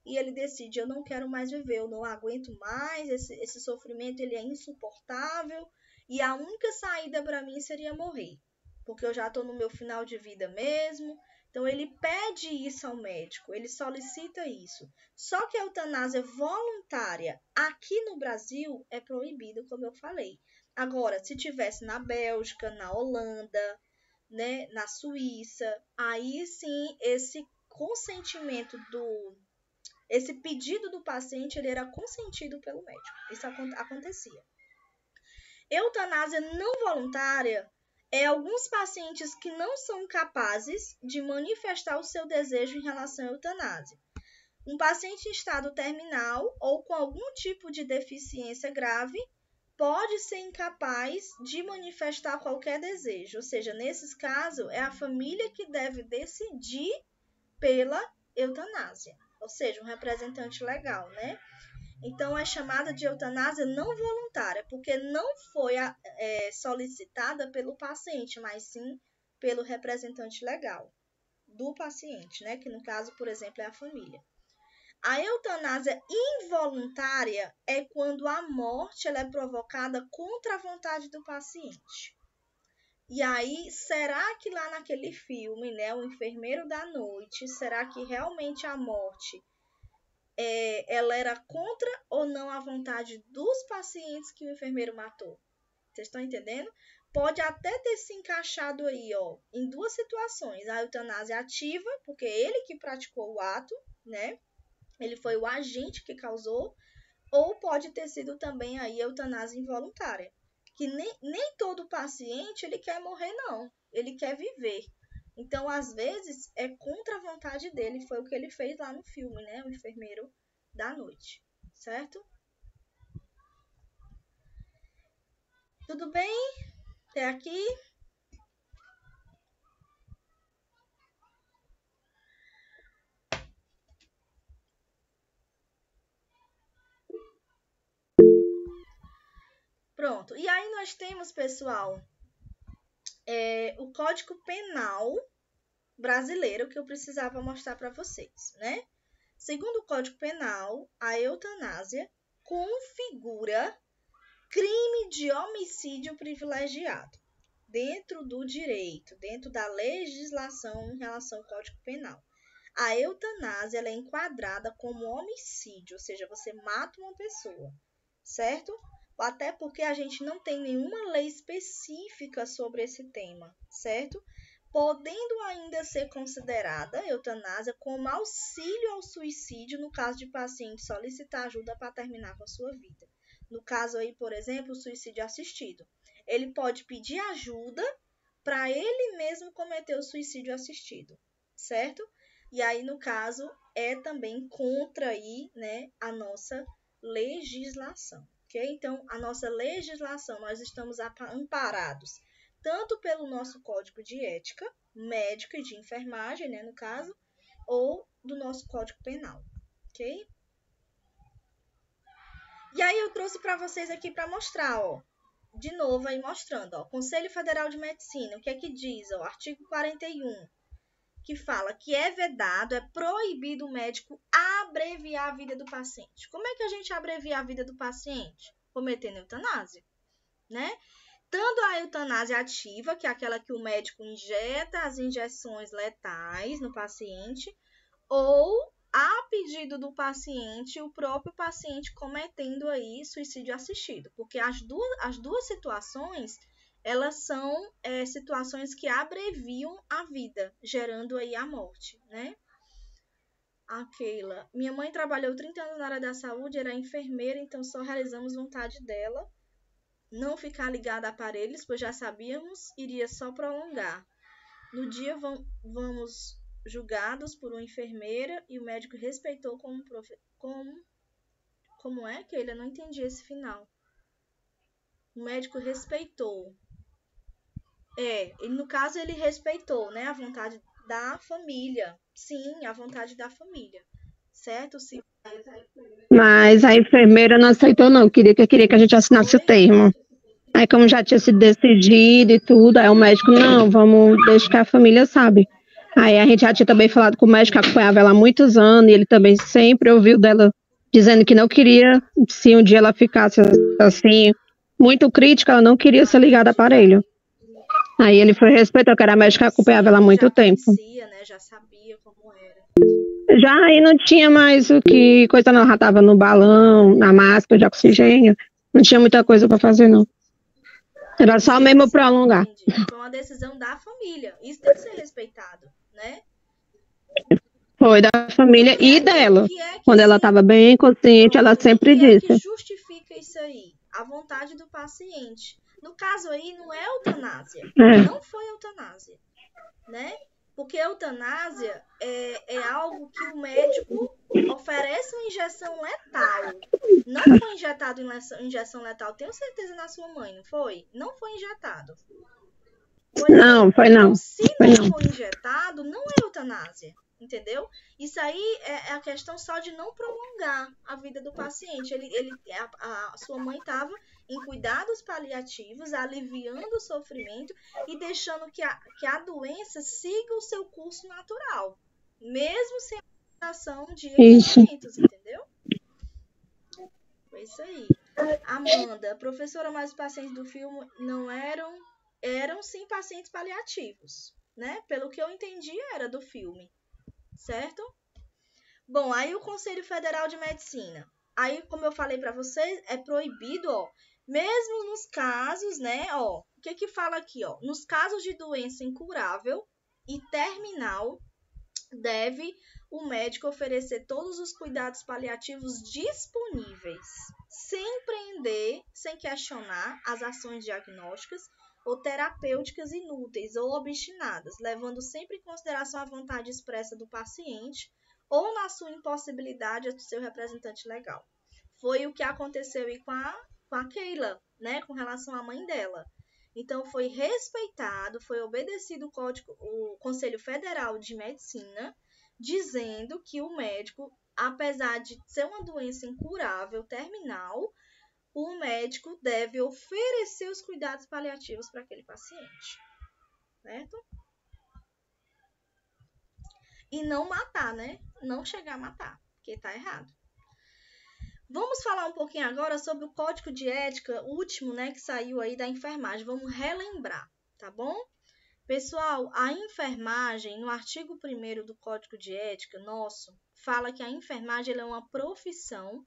e ele decide, eu não quero mais viver, eu não aguento mais, esse sofrimento ele é insuportável, e a única saída para mim seria morrer, porque eu já estou no meu final de vida mesmo. Então, ele pede isso ao médico, ele solicita isso. Só que a eutanásia voluntária aqui no Brasil é proibida, como eu falei. Agora, se tivesse na Bélgica, na Holanda, né, na Suíça, aí sim esse consentimento esse pedido do paciente ele era consentido pelo médico. Isso acontecia. Eutanásia não voluntária é alguns pacientes que não são capazes de manifestar o seu desejo em relação à eutanásia. Um paciente em estado terminal ou com algum tipo de deficiência grave pode ser incapaz de manifestar qualquer desejo, ou seja, nesses casos é a família que deve decidir pela eutanásia, ou seja, um representante legal, né? Então é chamada de eutanásia não voluntária, porque não foi solicitada pelo paciente, mas sim pelo representante legal do paciente, né? Que no caso, por exemplo, é a família. A eutanásia involuntária é quando a morte ela é provocada contra a vontade do paciente. E aí, será que lá naquele filme, né, o Enfermeiro da Noite, será que realmente a morte ela era contra ou não a vontade dos pacientes que o enfermeiro matou? Vocês estão entendendo? Pode até ter se encaixado aí, em 2 situações. A eutanásia ativa, porque ele que praticou o ato, né? Ele foi o agente que causou, ou pode ter sido também aí a eutanásia involuntária, que nem todo paciente ele quer morrer, não. Ele quer viver. Então, às vezes, é contra a vontade dele. Foi o que ele fez lá no filme, né? O Enfermeiro da Noite. Certo? Tudo bem? Até aqui? Pronto. E aí nós temos, pessoal, o Código Penal brasileiro que eu precisava mostrar para vocês, né? Segundo o Código Penal, a eutanásia configura crime de homicídio privilegiado dentro do direito, dentro da legislação em relação ao Código Penal. A eutanásia ela é enquadrada como homicídio, ou seja, você mata uma pessoa, certo? Até porque a gente não tem nenhuma lei específica sobre esse tema, certo? Podendo ainda ser considerada a eutanásia como auxílio ao suicídio no caso de paciente solicitar ajuda para terminar com a sua vida. No caso aí, por exemplo, o suicídio assistido. Ele pode pedir ajuda para ele mesmo cometer o suicídio assistido, certo? E aí, no caso, é também contra aí, né, a nossa legislação, ok? Então, a nossa legislação, nós estamos amparados tanto pelo nosso Código de Ética médica e de enfermagem, né, no caso, ou do nosso Código Penal, ok? E aí eu trouxe para vocês aqui para mostrar, ó, de novo aí mostrando, ó, Conselho Federal de Medicina, o que é que diz, ó, artigo 41, que fala que é vedado, é proibido o médico abreviar a vida do paciente. Como é que a gente abrevia a vida do paciente? Cometendo eutanásia, né? Tanto a eutanásia ativa, que é aquela que o médico injeta as injeções letais no paciente, ou a pedido do paciente, o próprio paciente cometendo aí suicídio assistido. Porque as duas situações, elas são situações que abreviam a vida, gerando aí a morte, né? A Keila. Minha mãe trabalhou 30 anos na área da saúde, era enfermeira, então só realizamos vontade dela. Não ficar ligada a aparelhos, pois já sabíamos, iria só prolongar. No dia vamos julgados por uma enfermeira e o médico respeitou como é que ele? Eu não entendi esse final. O médico respeitou. No caso ele respeitou, né, a vontade da família. Sim, a vontade da família. Certo? Sim. Mas a enfermeira não aceitou, não. Queria que a gente assinasse o termo. Aí, como já tinha sido decidido e tudo, aí o médico, não, vamos deixar que a família sabe. Aí a gente já tinha também falado com o médico que acompanhava ela há muitos anos, e ele também sempre ouviu dela dizendo que não queria, se um dia ela ficasse assim, muito crítica, ela não queria ser ligada a aparelho. Aí ele foi respeitar, que era a médica que acompanhava ela há muito tempo. Conhecia, né? Já sabia como era. Já aí não tinha mais o que, coisa não, já estava no balão, na máscara de oxigênio, não tinha muita coisa para fazer, não. Era só mesmo prolongar. Foi uma decisão da família. Isso tem que ser respeitado, né? Foi da família e dela. Quando ela estava bem consciente, ela sempre disse. O que justifica isso aí? A vontade do paciente. No caso aí, não é eutanásia. Não foi eutanásia, né? Porque eutanásia é algo que o médico oferece uma injeção letal. Não foi injetado injeção letal, tenho certeza, na sua mãe, não foi? Não foi injetado. Não, foi não. Então, se não foi injetado, não é eutanásia, entendeu? Isso aí é a questão só de não prolongar a vida do paciente. A sua mãe estava em cuidados paliativos, aliviando o sofrimento e deixando que a doença siga o seu curso natural, mesmo sem a ação de equipamentos, entendeu? Foi isso aí. Amanda, professora, mas os pacientes do filme não eram sim pacientes paliativos, né? Pelo que eu entendi, era do filme, certo? Bom, aí o Conselho Federal de Medicina. Aí, como eu falei para vocês, é proibido, ó, mesmo nos casos, né, ó, o que fala aqui, ó? Nos casos de doença incurável e terminal, deve o médico oferecer todos os cuidados paliativos disponíveis, sem empreender, sem questionar as ações diagnósticas ou terapêuticas inúteis ou obstinadas, levando sempre em consideração a vontade expressa do paciente ou, na sua impossibilidade, a do seu representante legal. Foi o que aconteceu aí com a Keila, né, com relação à mãe dela. Então, foi respeitado, foi obedecido o Conselho Federal de Medicina, dizendo que o médico, apesar de ser uma doença incurável, terminal, o médico deve oferecer os cuidados paliativos para aquele paciente, certo? E não matar, né? Não chegar a matar, porque está errado. Vamos falar um pouquinho agora sobre o Código de Ética, último, né, que saiu aí da enfermagem. Vamos relembrar, tá bom? Pessoal, a enfermagem, no artigo 1º do Código de Ética nosso, fala que a enfermagem ela é uma profissão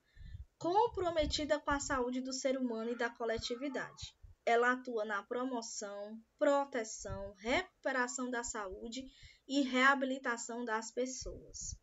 comprometida com a saúde do ser humano e da coletividade. Ela atua na promoção, proteção, recuperação da saúde e reabilitação das pessoas.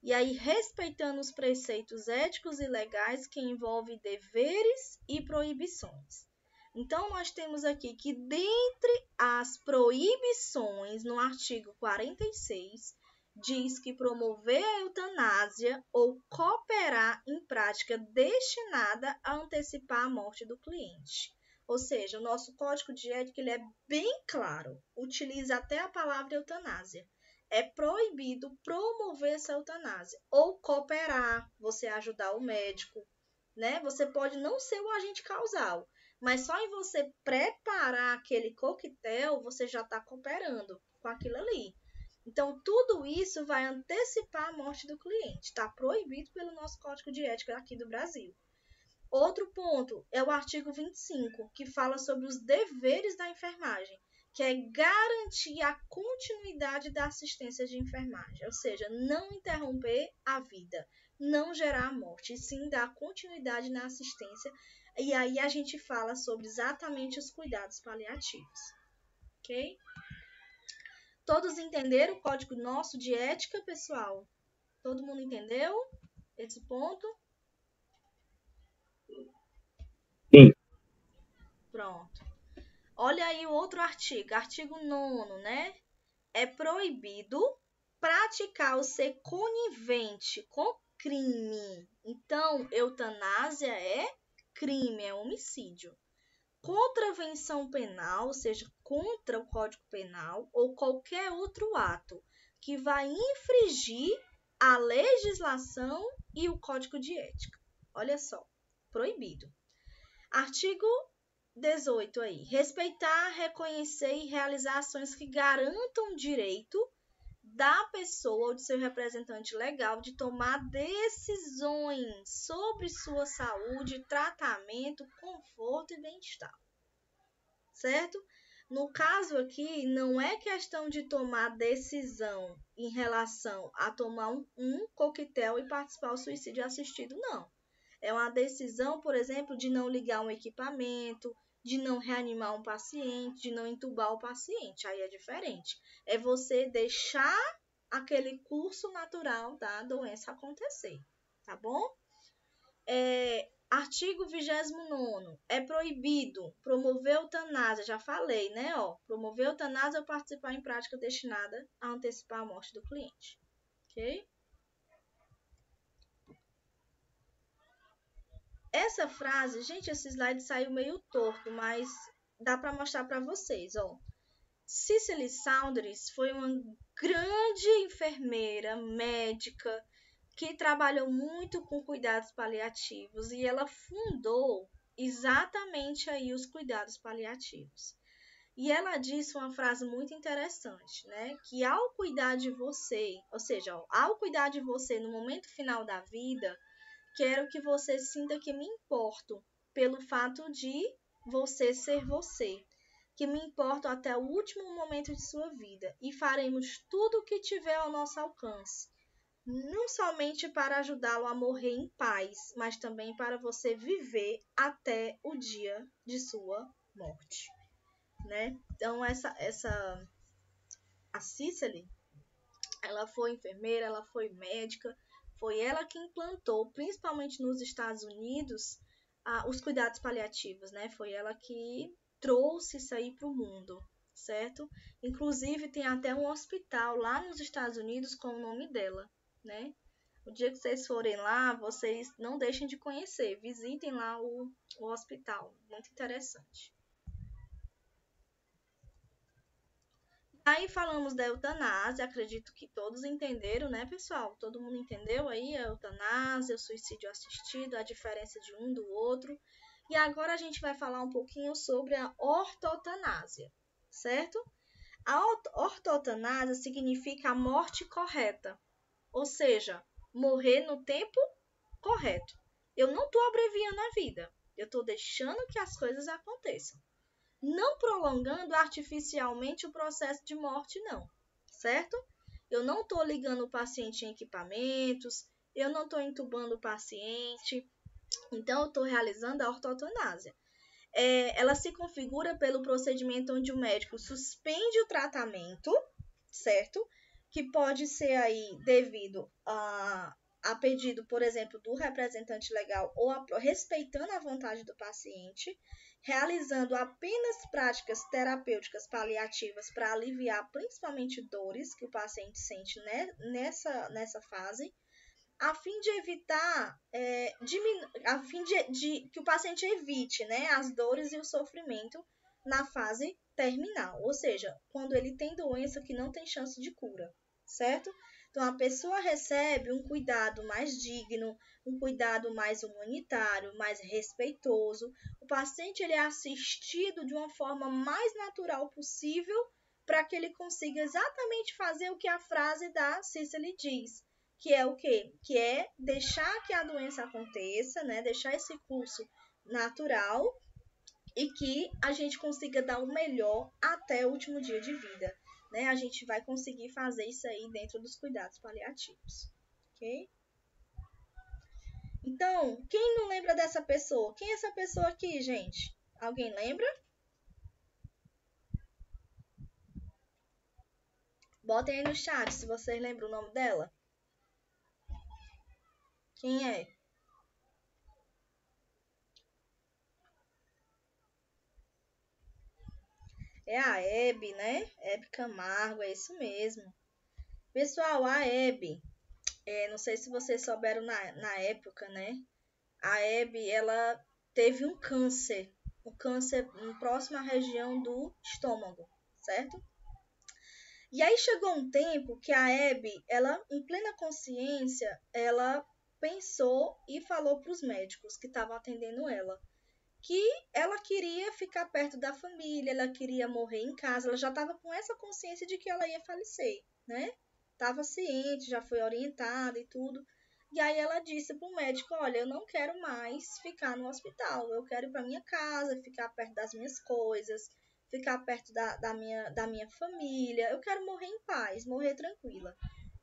E aí, respeitando os preceitos éticos e legais que envolvem deveres e proibições. Então, nós temos aqui que, dentre as proibições, no artigo 46, diz que promover a eutanásia ou cooperar em prática destinada a antecipar a morte do cliente. Ou seja, o nosso Código de Ética ele é bem claro, utiliza até a palavra eutanásia. É proibido promover essa eutanásia ou cooperar, você ajudar o médico, né? Você pode não ser o agente causal, mas só em você preparar aquele coquetel, você já está cooperando com aquilo ali. Então, tudo isso vai antecipar a morte do cliente. Está proibido pelo nosso Código de Ética aqui do Brasil. Outro ponto é o artigo 25, que fala sobre os deveres da enfermagem, que é garantir a continuidade da assistência de enfermagem, ou seja, não interromper a vida, não gerar a morte, e sim dar continuidade na assistência. E aí a gente fala sobre exatamente os cuidados paliativos, ok? Todos entenderam o código nosso de ética, pessoal? Todo mundo entendeu esse ponto? Sim. Pronto. Olha aí o outro artigo, artigo 9º, né? É proibido praticar ou ser conivente com crime. Então, eutanásia é crime, é homicídio. Contravenção penal, ou seja, contra o Código Penal ou qualquer outro ato que vai infringir a legislação e o Código de Ética. Olha só, proibido. Artigo 18 aí. Respeitar, reconhecer e realizar ações que garantam o direito da pessoa ou de seu representante legal de tomar decisões sobre sua saúde, tratamento, conforto e bem-estar. Certo? No caso aqui, não é questão de tomar decisão em relação a tomar um coquetel e participar do suicídio assistido, não. É uma decisão, por exemplo, de não ligar um equipamento, de não reanimar um paciente, de não entubar o paciente. Aí é diferente. É você deixar aquele curso natural da doença acontecer, tá bom? Artigo 29º. É proibido promover eutanásia, já falei, né? Promover eutanásia ou participar em prática destinada a antecipar a morte do cliente. Ok? Essa frase, gente, esse slide saiu meio torto, mas dá para mostrar para vocês, Cicely Saunders foi uma grande enfermeira, médica, que trabalhou muito com cuidados paliativos e ela fundou exatamente aí os cuidados paliativos. E ela disse uma frase muito interessante, né? Que ao cuidar de você, ou seja, ao cuidar de você no momento final da vida, quero que você sinta que me importo pelo fato de você ser você, que me importo até o último momento de sua vida e faremos tudo o que tiver ao nosso alcance, não somente para ajudá-lo a morrer em paz, mas também para você viver até o dia de sua morte, né? Então a Cicely, Ela foi enfermeira, ela foi médica, foi ela que implantou, principalmente nos Estados Unidos, os cuidados paliativos, né? Foi ela que trouxe isso aí para o mundo, certo? Inclusive, tem até um hospital lá nos Estados Unidos com o nome dela, né? O dia que vocês forem lá, vocês não deixem de conhecer, visitem lá o hospital, muito interessante. Aí falamos da eutanásia, acredito que todos entenderam, né, pessoal? Todo mundo entendeu aí a eutanásia, o suicídio assistido, a diferença de um do outro. E agora a gente vai falar um pouquinho sobre a ortotanásia, certo? A ortotanásia significa a morte correta, ou seja, morrer no tempo correto. Eu não estou abreviando a vida, eu estou deixando que as coisas aconteçam. Não prolongando artificialmente o processo de morte, não, certo? Eu não estou ligando o paciente em equipamentos, eu não estou entubando o paciente, então eu estou realizando a ortotanásia. Ela se configura pelo procedimento onde o médico suspende o tratamento, certo? Que pode ser aí devido a pedido, por exemplo, do representante legal ou respeitando a vontade do paciente, realizando apenas práticas terapêuticas paliativas para aliviar principalmente dores que o paciente sente, né, nessa fase, a fim de evitar, a fim de que o paciente evite, né, as dores e o sofrimento na fase terminal, ou seja, quando ele tem doença que não tem chance de cura, certo? Então, a pessoa recebe um cuidado mais digno, um cuidado mais humanitário, mais respeitoso. O paciente ele é assistido de uma forma mais natural possível para que ele consiga exatamente fazer o que a frase da Cicely diz, que é o quê? Que é deixar que a doença aconteça, né? Deixar esse curso natural e que a gente consiga dar o melhor até o último dia de vida, né? A gente vai conseguir fazer isso aí dentro dos cuidados paliativos, ok? Então, quem não lembra dessa pessoa? Quem é essa pessoa aqui, gente? Alguém lembra? Botem aí no chat se vocês lembram o nome dela. Quem é? É a Hebe, né? Hebe Camargo, é isso mesmo. Pessoal, a Hebe, não sei se vocês souberam na época, né? A Hebe, ela teve um câncer próximo à região do estômago, certo? E aí chegou um tempo que a Hebe, ela, em plena consciência, ela pensou e falou para os médicos que estavam atendendo ela que ela queria ficar perto da família, ela queria morrer em casa, ela já estava com essa consciência de que ela ia falecer, né? Estava ciente, já foi orientada e tudo. E aí ela disse para o médico, olha, eu não quero mais ficar no hospital, eu quero ir para minha casa, ficar perto das minhas coisas, ficar perto da minha família, eu quero morrer em paz, morrer tranquila.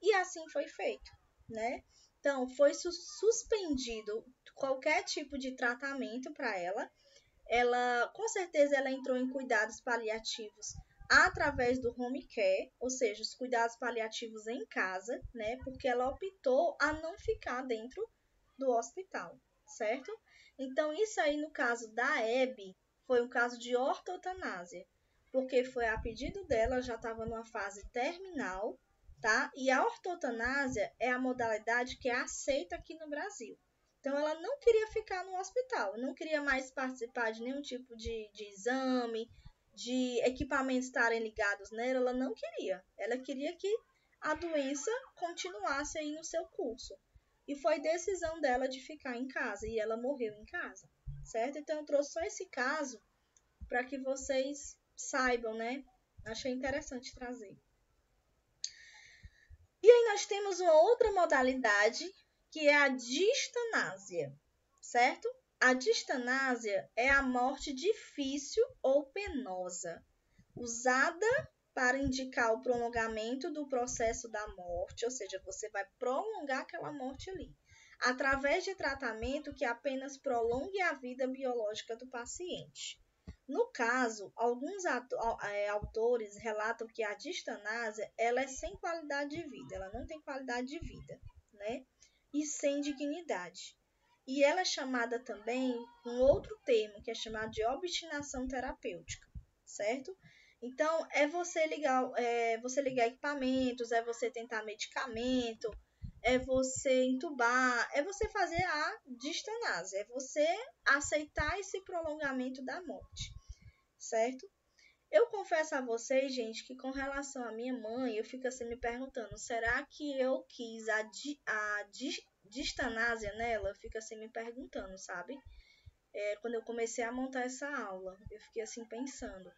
E assim foi feito, né? Então, foi suspendido qualquer tipo de tratamento para ela. Ela, com certeza, ela entrou em cuidados paliativos através do home care, ou seja, os cuidados paliativos em casa, né? Porque ela optou a não ficar dentro do hospital, certo? Então, isso aí, no caso da Hebe, foi um caso de ortotanásia, porque foi a pedido dela, já estava numa fase terminal, tá? E a ortotanásia é a modalidade que é aceita aqui no Brasil. Então, ela não queria ficar no hospital, não queria mais participar de nenhum tipo de exame, de equipamentos estarem ligados nela, ela não queria. Ela queria que a doença continuasse aí no seu curso. E foi decisão dela de ficar em casa, e ela morreu em casa, certo? Então, eu trouxe só esse caso para que vocês saibam, né? Achei interessante trazer. E aí nós temos uma outra modalidade, que é a distanásia, certo? A distanásia é a morte difícil ou penosa, usada para indicar o prolongamento do processo da morte, ou seja, você vai prolongar aquela morte ali, através de tratamento que apenas prolongue a vida biológica do paciente. No caso, alguns autores relatam que a distanásia ela é sem qualidade de vida, ela não tem qualidade de vida, né? E sem dignidade. E ela é chamada também com outro termo, que é chamado de obstinação terapêutica, certo? Então, é você ligar equipamentos, é você tentar medicamento, é você entubar, é você fazer a distanásia, é você aceitar esse prolongamento da morte, certo? Eu confesso a vocês, gente, que com relação à minha mãe, eu fico assim me perguntando, será que eu quis a distanásia nela? Eu fico assim me perguntando, sabe? Quando eu comecei a montar essa aula, eu fiquei assim pensando.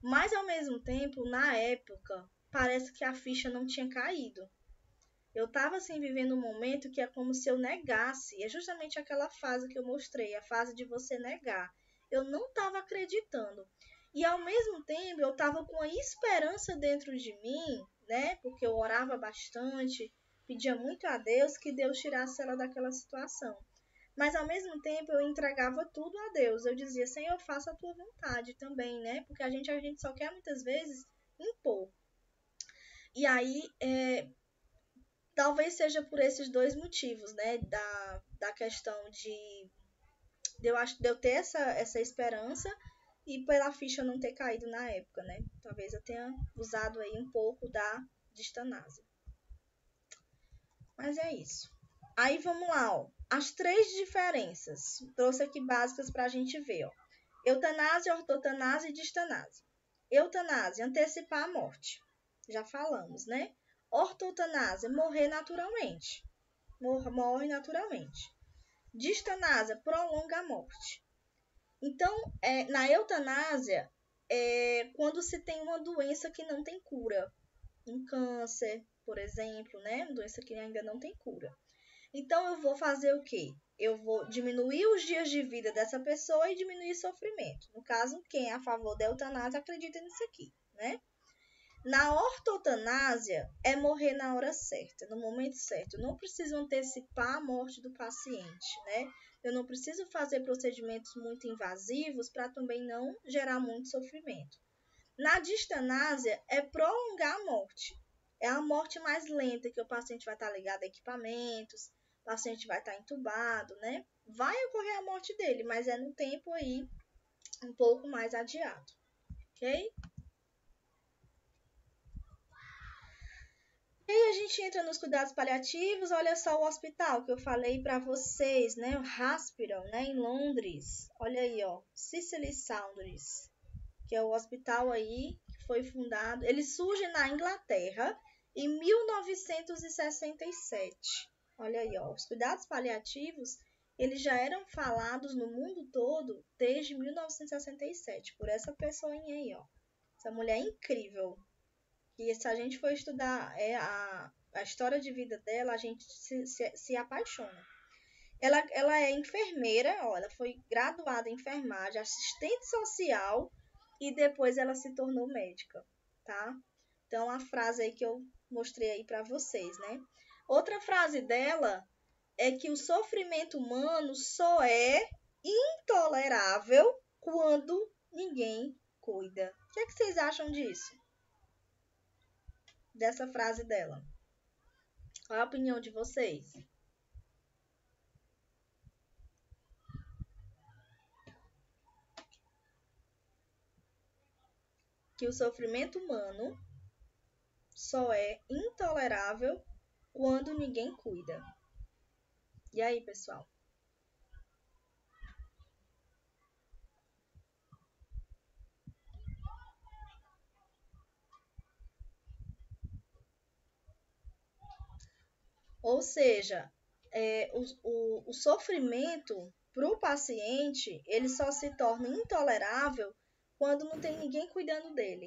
Mas, ao mesmo tempo, na época, parece que a ficha não tinha caído. Eu estava assim vivendo um momento que é como se eu negasse. É justamente aquela fase que eu mostrei, a fase de você negar. Eu não estava acreditando. E ao mesmo tempo eu estava com a esperança dentro de mim, né? Porque eu orava bastante, pedia muito a Deus que Deus tirasse ela daquela situação. Mas ao mesmo tempo eu entregava tudo a Deus. Eu dizia, Senhor, faça a tua vontade também, né? Porque a gente só quer muitas vezes impor. E aí, talvez seja por esses dois motivos, né? Da questão de eu ter essa esperança e pela ficha não ter caído na época, né? Talvez eu tenha usado aí um pouco da distanásia. Mas é isso. Aí vamos lá, ó. As 3 diferenças. Trouxe aqui básicas para a gente ver, ó. Eutanásia, ortotanásia e distanásia. Eutanásia, antecipar a morte. Já falamos, né? Ortotanásia, morrer naturalmente. Morre naturalmente. Distanásia, prolonga a morte. Então, na eutanásia, quando se tem uma doença que não tem cura. Um câncer, por exemplo, né? Uma doença que ainda não tem cura. Então, eu vou fazer o quê? Eu vou diminuir os dias de vida dessa pessoa e diminuir o sofrimento. No caso, quem é a favor da eutanásia acredita nisso aqui, né? Na ortotanásia, é morrer na hora certa, no momento certo. Eu não preciso antecipar a morte do paciente, né? Eu não preciso fazer procedimentos muito invasivos para também não gerar muito sofrimento. Na distanásia, é prolongar a morte. É a morte mais lenta, que o paciente vai estar ligado a equipamentos, o paciente vai estar entubado, né? Vai ocorrer a morte dele, mas é no tempo aí um pouco mais adiado, ok? E aí a gente entra nos cuidados paliativos, olha só o hospital que eu falei para vocês, né? O Hospital, né? Em Londres. Olha aí, ó. Cicely Saunders, que é o hospital aí que foi fundado. Ele surge na Inglaterra em 1967. Olha aí, ó. Os cuidados paliativos, eles já eram falados no mundo todo desde 1967, por essa pessoinha aí, ó. Essa mulher incrível. E se a gente for estudar a história de vida dela, a gente se apaixona. Ela é enfermeira, ó, ela foi graduada em enfermagem, assistente social e depois ela se tornou médica, tá? Então, a frase aí que eu mostrei aí para vocês, né? Outra frase dela é que o sofrimento humano só é intolerável quando ninguém cuida. O que é que vocês acham disso? Dessa frase dela? Qual é a opinião de vocês? Que o sofrimento humano só é intolerável quando ninguém cuida. E aí, pessoal? Ou seja, o sofrimento para o paciente, ele só se torna intolerável quando não tem ninguém cuidando dele.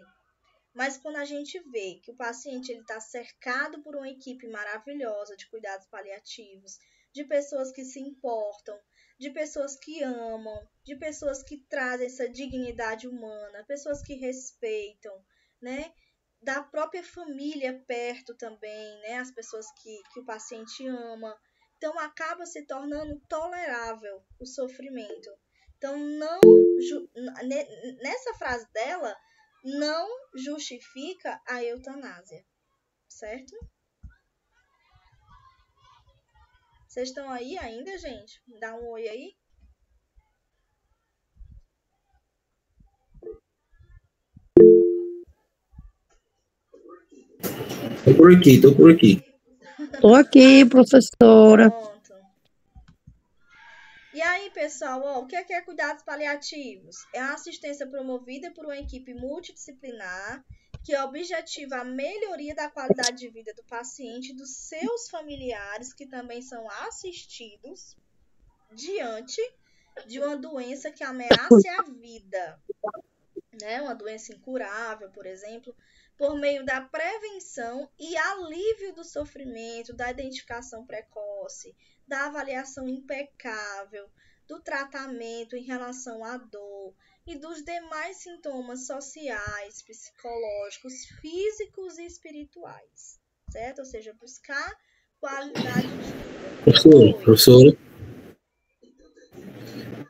Mas quando a gente vê que o paciente está cercado por uma equipe maravilhosa de cuidados paliativos, de pessoas que se importam, de pessoas que amam, de pessoas que trazem essa dignidade humana, pessoas que respeitam, né? Da própria família perto também, né? As pessoas que o paciente ama. Então, acaba se tornando tolerável o sofrimento. Então, nessa frase dela, não justifica a eutanásia, certo? Vocês estão aí ainda, gente? Dá um oi aí. Tô por aqui, tô por aqui. Tô aqui, professora. Pronto. E aí, pessoal, ó, o que é cuidados paliativos? É a assistência promovida por uma equipe multidisciplinar que objetiva a melhoria da qualidade de vida do paciente e dos seus familiares, que também são assistidos diante de uma doença que ameace a vida, né? Uma doença incurável, por exemplo, por meio da prevenção e alívio do sofrimento, da identificação precoce, da avaliação impecável, do tratamento em relação à dor e dos demais sintomas sociais, psicológicos, físicos e espirituais, certo? Ou seja, buscar qualidade de vida. Professora.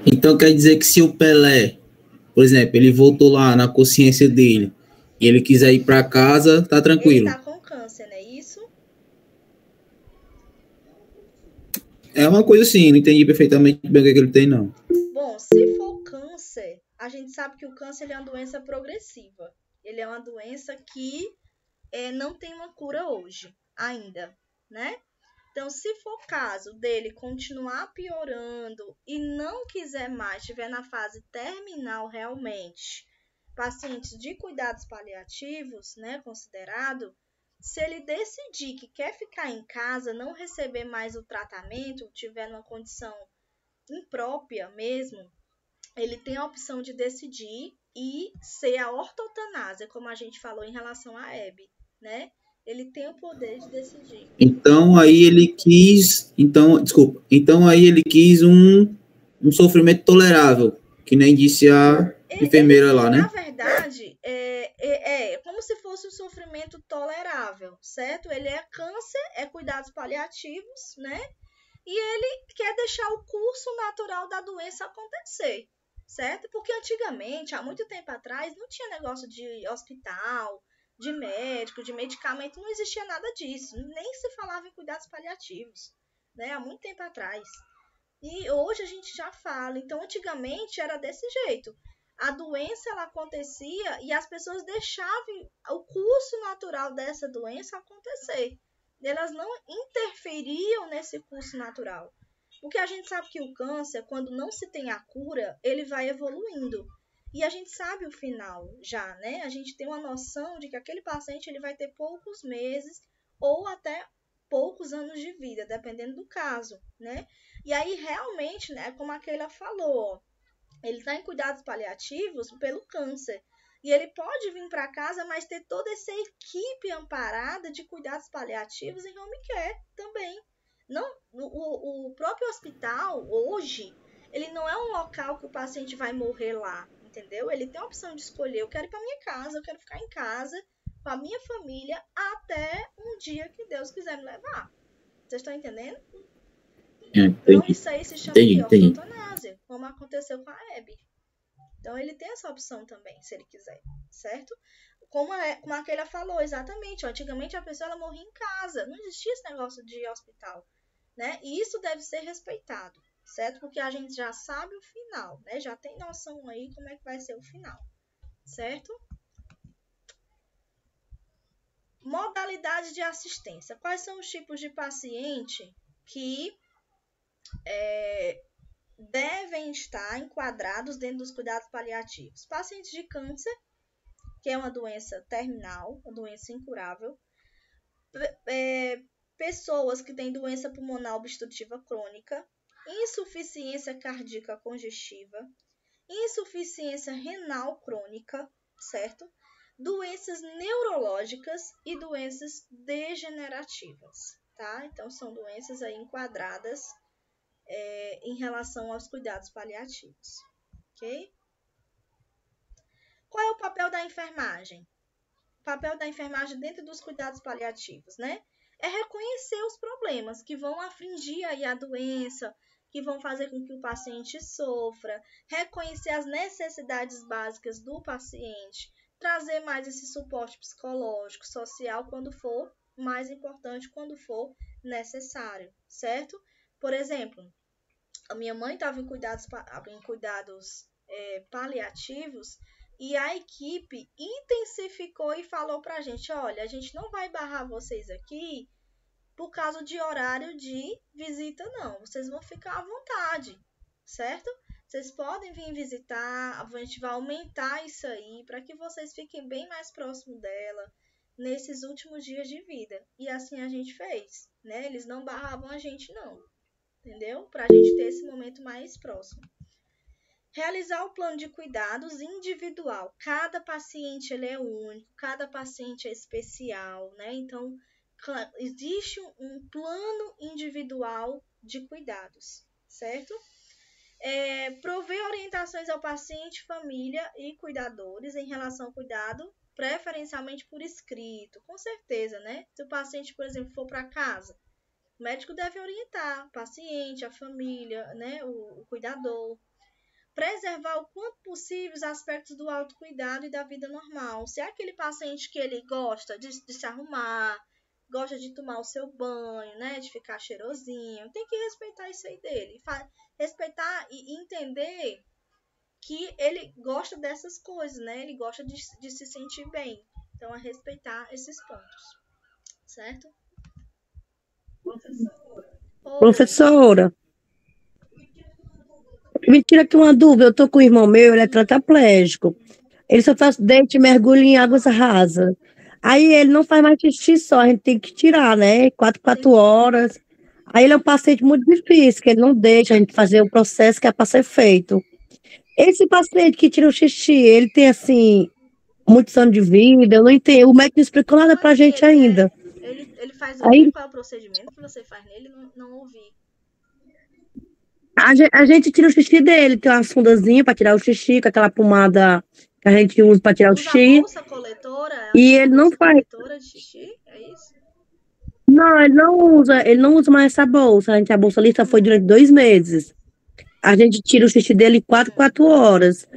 Então quer dizer que se o Pelé, por exemplo, ele voltou lá na consciência dele e ele quiser ir para casa, tá tranquilo? Ele tá com câncer, não é isso? É uma coisa assim, não entendi perfeitamente bem o que ele tem, não. Bom, se for câncer, a gente sabe que o câncer ele é uma doença progressiva. Ele é uma doença que não tem uma cura hoje, ainda, né? Então, se for caso dele continuar piorando e não quiser mais, estiver na fase terminal realmente, pacientes de cuidados paliativos, né, considerado, se ele decidir que quer ficar em casa, não receber mais o tratamento, tiver numa condição imprópria mesmo, ele tem a opção de decidir e ser a ortotanásia, como a gente falou em relação à Hebe, né? Ele tem o poder de decidir. Então aí ele quis, então aí ele quis um sofrimento tolerável, que nem disse a enfermeira lá, né? Na verdade, é como se fosse um sofrimento tolerável, certo? Ele é câncer, é cuidados paliativos, né? E ele quer deixar o curso natural da doença acontecer, certo? Porque antigamente, há muito tempo atrás, não tinha negócio de hospital, de médico, de medicamento, não existia nada disso. Nem se falava em cuidados paliativos, né? Há muito tempo atrás. E hoje a gente já fala. Então, antigamente era desse jeito. A doença ela acontecia e as pessoas deixavam o curso natural dessa doença acontecer. Elas não interferiam nesse curso natural. Porque a gente sabe que o câncer, quando não se tem a cura, ele vai evoluindo. E a gente sabe o final já, né? A gente tem uma noção de que aquele paciente ele vai ter poucos meses ou até poucos anos de vida, dependendo do caso, né? E aí, realmente, né, como a Keila falou, ó, ele está em cuidados paliativos pelo câncer. E ele pode vir para casa, mas ter toda essa equipe amparada de cuidados paliativos em home care também. Não, o próprio hospital, hoje, ele não é um local que o paciente vai morrer lá, entendeu? Ele tem a opção de escolher, eu quero ir para minha casa, eu quero ficar em casa com a minha família até um dia que Deus quiser me levar. Vocês estão entendendo? Então, isso aí se chama de ortotanásia, como aconteceu com a Hebe. Então, ele tem essa opção também, se ele quiser, certo? Como a Keila falou, exatamente. Ó, antigamente, a pessoa ela morria em casa. Não existia esse negócio de hospital, né? E isso deve ser respeitado, certo? Porque a gente já sabe o final, né? Já tem noção aí como é que vai ser o final, certo? Modalidade de assistência. Quais são os tipos de paciente que devem estar enquadrados dentro dos cuidados paliativos? Pacientes de câncer, que é uma doença terminal, uma doença incurável. Pessoas que têm doença pulmonar obstrutiva crônica, insuficiência cardíaca congestiva, insuficiência renal crônica, certo? Doenças neurológicas e doenças degenerativas, tá? Então, são doenças aí enquadradas em relação aos cuidados paliativos, ok? Qual é o papel da enfermagem? O papel da enfermagem dentro dos cuidados paliativos, né? É reconhecer os problemas que vão afligir aí a doença, que vão fazer com que o paciente sofra, reconhecer as necessidades básicas do paciente, trazer mais esse suporte psicológico, social, quando for mais importante, quando for necessário, certo? Por exemplo, a minha mãe estava em cuidados paliativos e a equipe intensificou e falou pra gente, olha, a gente não vai barrar vocês aqui por causa de horário de visita, não. Vocês vão ficar à vontade, certo? Vocês podem vir visitar, a gente vai aumentar isso aí para que vocês fiquem bem mais próximo dela nesses últimos dias de vida. E assim a gente fez, né? Eles não barravam a gente, não. Entendeu? Para a gente ter esse momento mais próximo. Realizar o plano de cuidados individual. Cada paciente ele é único, cada paciente é especial, né? Então, existe um plano individual de cuidados, certo? Prover orientações ao paciente, família e cuidadores em relação ao cuidado, preferencialmente por escrito, com certeza, né? Se o paciente, por exemplo, for para casa, o médico deve orientar o paciente, a família, né? O cuidador. Preservar o quanto possível os aspectos do autocuidado e da vida normal. Se é aquele paciente que ele gosta de se arrumar, gosta de tomar o seu banho, né, de ficar cheirosinho, tem que respeitar isso aí dele. Respeitar e entender que ele gosta dessas coisas, né? Ele gosta de se sentir bem. Então, é respeitar esses pontos. Certo? Professora, me tira aqui uma dúvida. Eu tô com o irmão meu, ele é tetraplégico. Ele só faz deite e mergulho em águas rasas. Aí ele não faz mais xixi só, a gente tem que tirar, né? 4 horas. Aí ele é um paciente muito difícil, que ele não deixa a gente fazer o processo que é para ser feito. Esse paciente que tira o xixi, ele tem, assim, muitos anos de vida, eu não entendo. O médico não explicou nada pra gente ainda. Ele faz o Aí, quê? Qual é o procedimento que você faz nele? Não ouvi. a gente tira o xixi dele, tem uma sondazinha pra tirar o xixi, com aquela pomada que a gente usa pra tirar o Usa a xixi. bolsa coletora? E ele não Bolsa faz. coletora de xixi? É isso? Não, ele não usa mais essa bolsa. A bolsa ali só foi durante 2 meses. A gente tira o xixi dele 4 horas.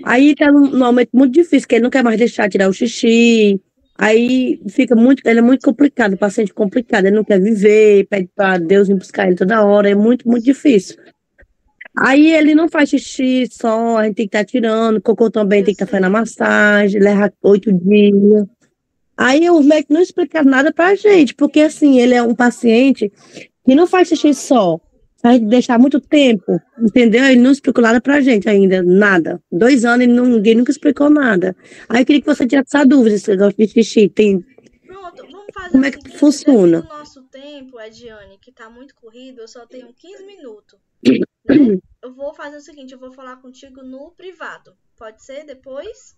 Aí tá num momento muito difícil, que ele não quer mais deixar tirar o xixi. Aí fica muito, ele é muito complicado, o paciente complicado, ele não quer viver, pede para Deus vir buscar ele toda hora, é muito, muito difícil. Aí ele não faz xixi só, a gente tem que estar tirando, cocô também tem que estar fazendo a massagem, leva 8 dias. Aí os médicos não explicaram nada pra gente, porque assim, ele é um paciente que não faz xixi só. Vai deixar muito tempo, entendeu? Ele não explicou nada pra gente ainda, nada. 2 anos, ninguém nunca explicou nada. Aí eu queria que você tirasse essa dúvida, se você gosta de xixi, Pronto, vamos fazer como o é que seguinte, funciona? devido ao nosso tempo, Ediane, que tá muito corrido, eu só tenho 15 minutos, né? Eu vou fazer o seguinte, eu vou falar contigo no privado. Pode ser depois?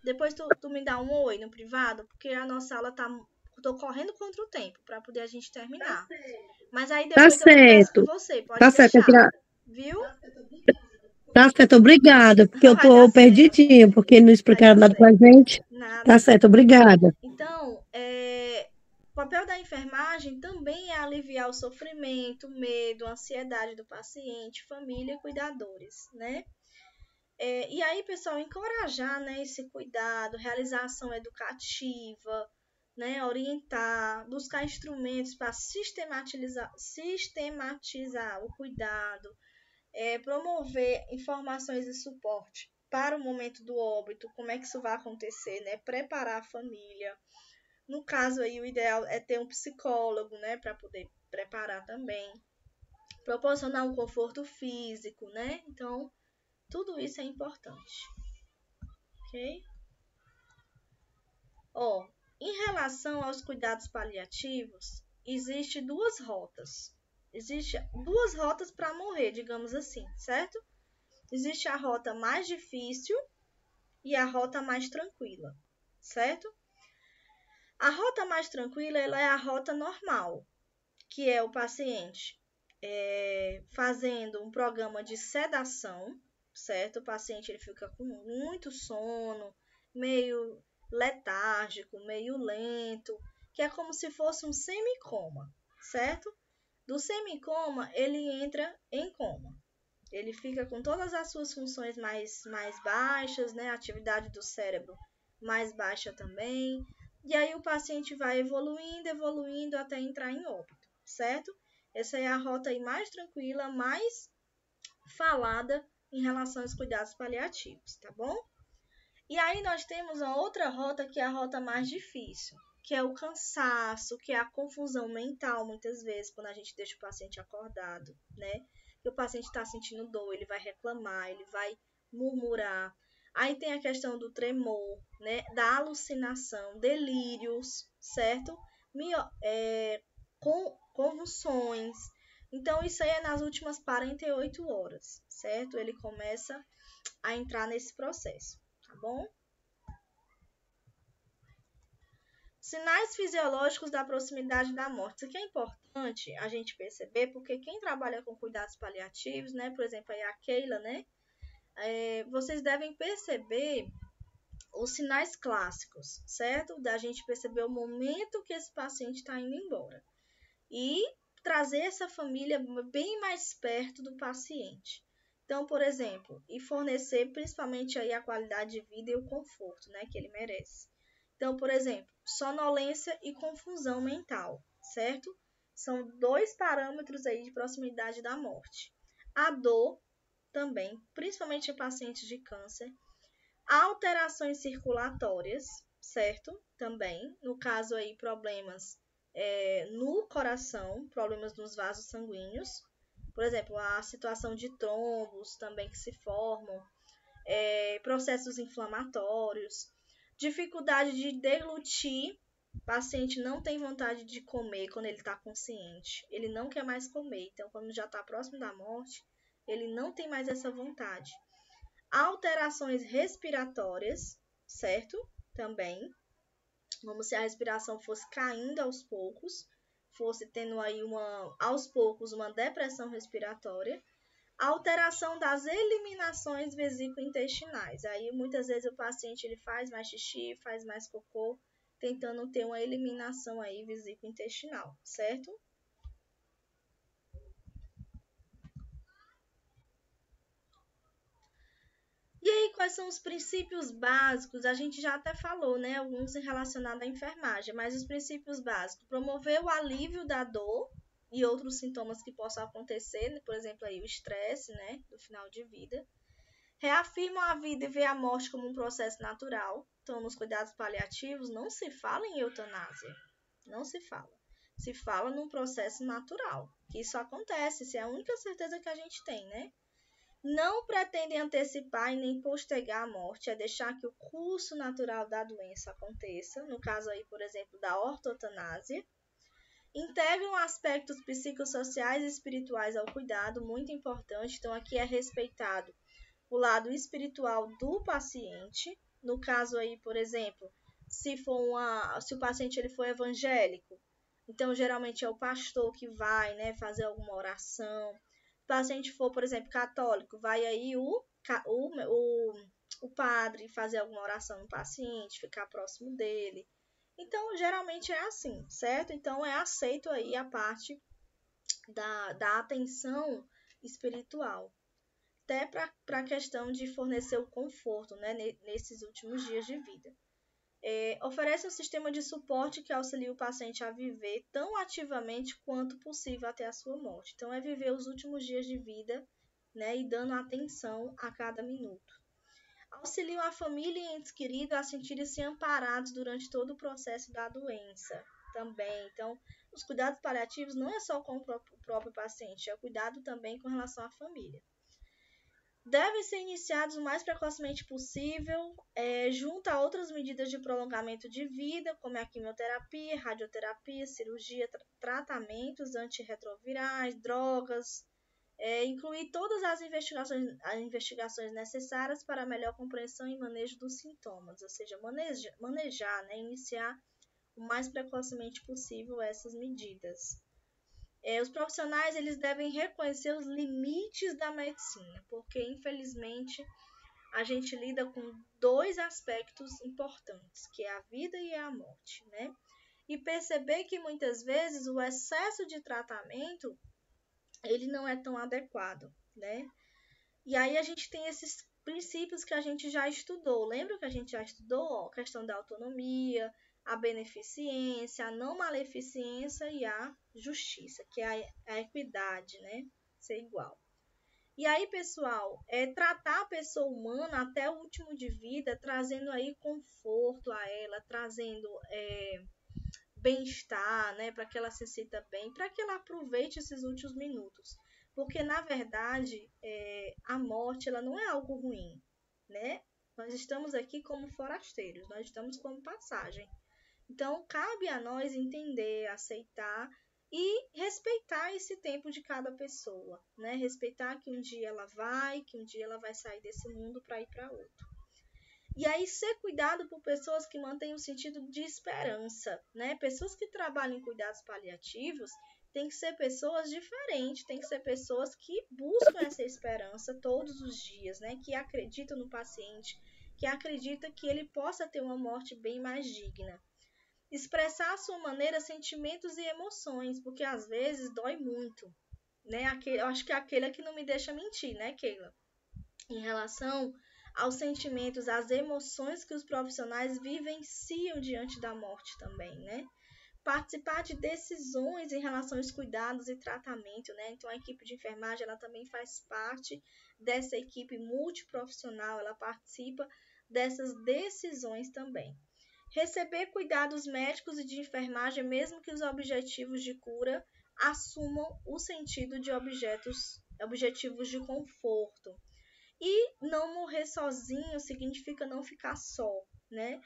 Depois tu me dá um oi no privado, porque a nossa aula tá... Tô correndo contra o tempo para poder a gente terminar. Mas aí Tá depois eu converso com certo, você, pode tá certo, deixar. Viu? tá certo, obrigada, porque eu Vai dar tô certo. perdidinha, porque não Vai explicaram dar nada pra certo. gente. Nada. Tá certo, obrigada. Então, o papel da enfermagem também é aliviar o sofrimento, o medo, a ansiedade do paciente, família e cuidadores, né? E aí, pessoal, encorajar, né, esse cuidado, realizar ação educativa, né, orientar, buscar instrumentos para sistematizar o cuidado, promover informações e suporte para o momento do óbito, como é que isso vai acontecer, né, preparar a família. No caso aí, o ideal é ter um psicólogo, né, para poder preparar também, proporcionar um conforto físico, né, então tudo isso é importante, ok? Em relação aos cuidados paliativos, existem duas rotas. Existem duas rotas para morrer, digamos assim, certo? Existe a rota mais difícil e a rota mais tranquila, certo? A rota mais tranquila ela é a rota normal, que é o paciente fazendo um programa de sedação, certo? O paciente ele fica com muito sono, meio letárgico, meio lento, que é como se fosse um semicoma, certo? Do semicoma, ele entra em coma. Ele fica com todas as suas funções mais baixas, né? A atividade do cérebro mais baixa também. E aí o paciente vai evoluindo até entrar em óbito, certo? Essa é a rota aí mais tranquila, mais falada em relação aos cuidados paliativos, tá bom? E aí nós temos a outra rota que é a rota mais difícil, que é o cansaço, que é a confusão mental, muitas vezes, quando a gente deixa o paciente acordado, né? Que o paciente está sentindo dor, ele vai reclamar, ele vai murmurar. Aí tem a questão do tremor, né? Da alucinação, delírios, certo? Convulsões. Então, isso aí é nas últimas 48 horas, certo? Ele começa a entrar nesse processo, tá bom? Sinais fisiológicos da proximidade da morte. Isso aqui é importante a gente perceber, porque quem trabalha com cuidados paliativos, né, por exemplo, aí a Keila, né, vocês devem perceber os sinais clássicos, certo? Da gente perceber o momento que esse paciente está indo embora. E trazer essa família bem mais perto do paciente. Então, por exemplo, e fornecer principalmente aí a qualidade de vida e o conforto, né, que ele merece. Então, por exemplo, sonolência e confusão mental, certo? São 2 parâmetros aí de proximidade da morte. A dor também, principalmente em pacientes de câncer. Alterações circulatórias, certo? Também, no caso aí, problemas no coração, problemas nos vasos sanguíneos. Por exemplo, a situação de trombos também que se formam, processos inflamatórios, dificuldade de deglutir. O paciente não tem vontade de comer quando ele está consciente. Ele não quer mais comer. Então, quando já está próximo da morte, ele não tem mais essa vontade. Alterações respiratórias, certo? Também. Como se a respiração fosse caindo aos poucos, fosse tendo aí aos poucos uma depressão respiratória. Alteração das eliminações vesículo-intestinais. Aí muitas vezes o paciente ele faz mais xixi, faz mais cocô, tentando ter uma eliminação aí vesículo-intestinal, certo? E aí, quais são os princípios básicos? A gente já até falou, né? Alguns relacionados à enfermagem, mas os princípios básicos: promover o alívio da dor e outros sintomas que possam acontecer, por exemplo, aí o estresse, né? Do final de vida. Reafirmam a vida e vê a morte como um processo natural. Então, nos cuidados paliativos, não se fala em eutanásia. Não se fala. Se fala num processo natural. Que isso acontece, isso é a única certeza que a gente tem, né? Não pretendem antecipar e nem postergar a morte, é deixar que o curso natural da doença aconteça, no caso aí, por exemplo, da ortotanásia. Integram aspectos psicossociais e espirituais ao cuidado, muito importante. Então, aqui é respeitado o lado espiritual do paciente. No caso aí, por exemplo, se o paciente ele for evangélico, então geralmente é o pastor que vai, né, fazer alguma oração. Se o paciente for, por exemplo, católico, vai aí o padre fazer alguma oração no paciente, ficar próximo dele. Então, geralmente é assim, certo? Então, é aceito aí a parte da atenção espiritual. Até para a questão de fornecer o conforto, né, nesses últimos dias de vida. Oferece um sistema de suporte que auxilia o paciente a viver tão ativamente quanto possível até a sua morte. Então, é viver os últimos dias de vida, né, e dando atenção a cada minuto. Auxiliam a família e entes queridos a sentirem-se amparados durante todo o processo da doença também. Então, os cuidados paliativos não é só com o próprio paciente, é o cuidado também com relação à família. Devem ser iniciados o mais precocemente possível, junto a outras medidas de prolongamento de vida, como a quimioterapia, radioterapia, cirurgia, tratamentos antirretrovirais, drogas, incluir todas as investigações necessárias para a melhor compreensão e manejo dos sintomas, ou seja, manejar, né, iniciar o mais precocemente possível essas medidas. Os profissionais eles devem reconhecer os limites da medicina, porque infelizmente a gente lida com 2 aspectos importantes, que é a vida e a morte, né? e perceber que muitas vezes o excesso de tratamento ele não é tão adequado, né? E aí a gente tem esses princípios que a gente já estudou. Lembra que a gente já estudou? A questão da autonomia, a beneficência, a não maleficência e a justiça, que é a equidade, né? Ser igual. E aí, pessoal, tratar a pessoa humana até o último de vida, trazendo aí conforto a ela, trazendo bem-estar, né, para que ela se sinta bem, para que ela aproveite esses últimos minutos. Porque, na verdade, a morte ela não é algo ruim, né? Nós estamos aqui como forasteiros, nós estamos como passagem. Então, cabe a nós entender, aceitar e respeitar esse tempo de cada pessoa, né? Respeitar que um dia ela vai, que um dia ela vai sair desse mundo para ir para outro. E aí ser cuidado por pessoas que mantêm um sentido de esperança, né? Pessoas que trabalham em cuidados paliativos têm que ser pessoas diferentes, têm que ser pessoas que buscam essa esperança todos os dias, né? Que acreditam no paciente, que acreditam que ele possa ter uma morte bem mais digna. Expressar à sua maneira sentimentos e emoções, porque às vezes dói muito, né? Eu acho que é aquele que não me deixa mentir, né, Keila? Em relação aos sentimentos, às emoções que os profissionais vivenciam diante da morte também, né? Participar de decisões em relação aos cuidados e tratamento, né? Então, a equipe de enfermagem, ela também faz parte dessa equipe multiprofissional, ela participa dessas decisões também. Receber cuidados médicos e de enfermagem, mesmo que os objetivos de cura assumam o sentido de objetivos de conforto. E não morrer sozinho significa não ficar só, né?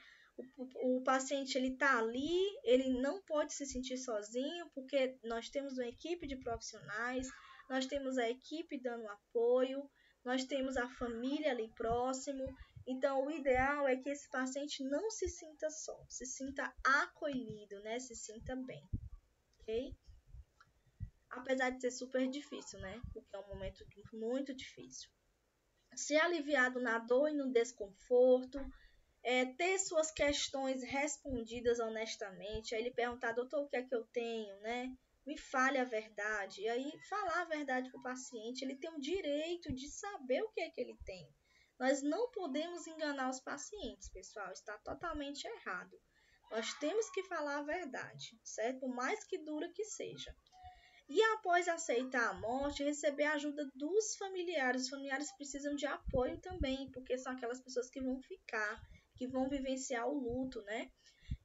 O paciente ele tá ali, ele não pode se sentir sozinho, porque nós temos uma equipe de profissionais, nós temos a equipe dando apoio, nós temos a família ali próximo. Então, o ideal é que esse paciente não se sinta só, se sinta acolhido, né? Se sinta bem, ok? Apesar de ser super difícil, né? Porque é um momento muito difícil. Ser aliviado na dor e no desconforto, ter suas questões respondidas honestamente, aí ele perguntar, doutor, o que é que eu tenho, né? Me fale a verdade. E aí, falar a verdade para o paciente, ele tem o direito de saber o que é que ele tem. Nós não podemos enganar os pacientes, pessoal, está totalmente errado. Nós temos que falar a verdade, certo? Por mais que dura que seja. E após aceitar a morte, receber a ajuda dos familiares. Os familiares precisam de apoio também, porque são aquelas pessoas que vão ficar, que vão vivenciar o luto, né?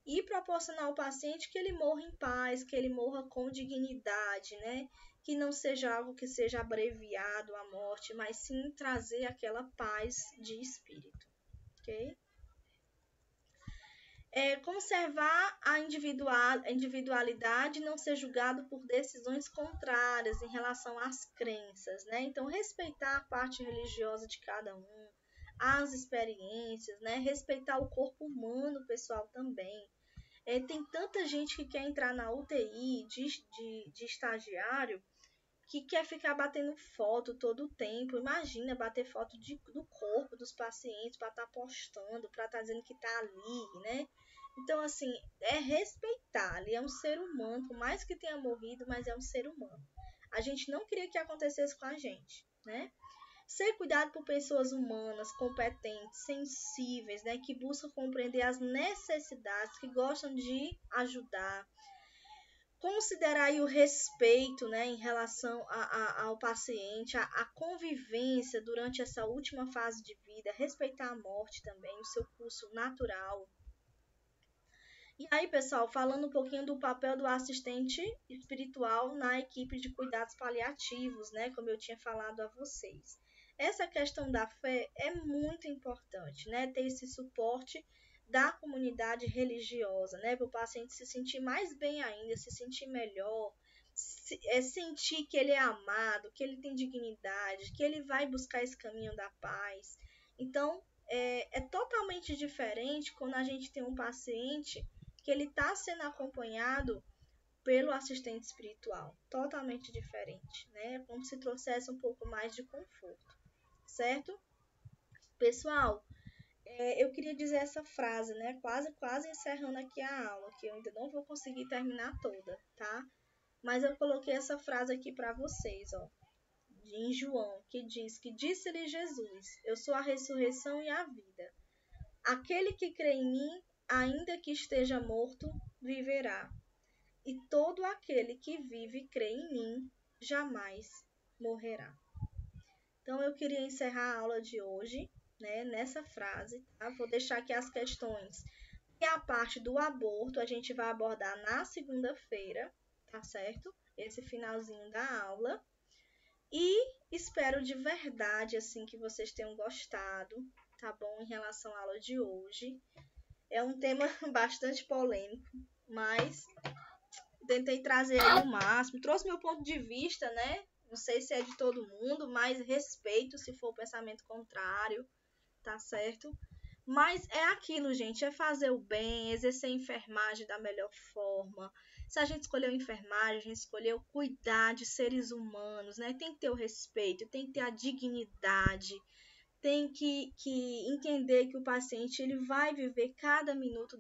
E proporcionar ao paciente que ele morra em paz, que ele morra com dignidade, né? Que não seja algo que seja abreviado a morte, mas sim trazer aquela paz de espírito, ok? Conservar a individualidade e não ser julgado por decisões contrárias em relação às crenças, né? Então, respeitar a parte religiosa de cada um, as experiências, né? Respeitar o corpo humano, pessoal, também. Tem tanta gente que quer entrar na UTI de estagiário que quer ficar batendo foto todo o tempo. Imagina bater foto do corpo dos pacientes para estar postando, para estar dizendo que está ali, né? Então, assim, respeitar. Ele é um ser humano, por mais que tenha morrido, mas é um ser humano. A gente não queria que acontecesse com a gente, né? Ser cuidado por pessoas humanas, competentes, sensíveis, né? Que buscam compreender as necessidades, que gostam de ajudar. Considerar aí o respeito, né, em relação ao paciente, a convivência durante essa última fase de vida, respeitar a morte também, o seu curso natural. E aí, pessoal, falando um pouquinho do papel do assistente espiritual na equipe de cuidados paliativos, né, como eu tinha falado a vocês. Essa questão da fé é muito importante, né, ter esse suporte da comunidade religiosa, né, para o paciente se sentir mais bem ainda, se sentir melhor, sentir que ele é amado, que ele tem dignidade, que ele vai buscar esse caminho da paz. Então, é totalmente diferente quando a gente tem um paciente que ele está sendo acompanhado pelo assistente espiritual, totalmente diferente, né, como se trouxesse um pouco mais de conforto, certo? Pessoal, eu queria dizer essa frase, né? Quase encerrando aqui a aula, que eu ainda não vou conseguir terminar toda, tá? Mas eu coloquei essa frase aqui para vocês, ó, em João, que diz que disse-lhe Jesus: Eu sou a ressurreição e a vida. Aquele que crê em mim, ainda que esteja morto, viverá. E todo aquele que vive e crê em mim, jamais morrerá. Então, eu queria encerrar a aula de hoje, né, nessa frase, tá? Vou deixar aqui as questões. E a parte do aborto a gente vai abordar na segunda-feira, tá certo? Esse finalzinho da aula. E espero de verdade, assim, que vocês tenham gostado, tá bom? Em relação à aula de hoje. É um tema bastante polêmico, mas tentei trazer aí o máximo. Trouxe meu ponto de vista, né? Não sei se é de todo mundo, mas respeito se for o pensamento contrário, tá certo? Mas é aquilo, gente, é fazer o bem, exercer a enfermagem da melhor forma. Se a gente escolheu enfermagem, a gente escolheu cuidar de seres humanos, né? Tem que ter o respeito, tem que ter a dignidade, tem que entender que o paciente ele vai viver cada minuto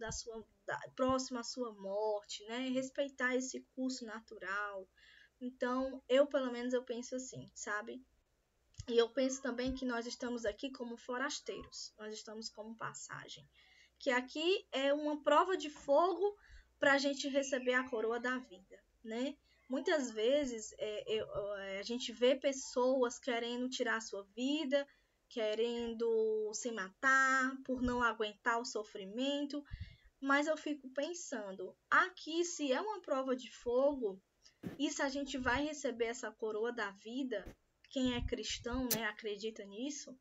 próximo à sua morte, né? Respeitar esse curso natural. Então, pelo menos, eu penso assim, sabe? E eu penso também que nós estamos aqui como forasteiros, nós estamos como passagem. Que aqui é uma prova de fogo para a gente receber a coroa da vida, né? Muitas vezes a gente vê pessoas querendo tirar a sua vida, querendo se matar por não aguentar o sofrimento, mas eu fico pensando, aqui se é uma prova de fogo, e se a gente vai receber essa coroa da vida, quem é cristão, né, acredita nisso,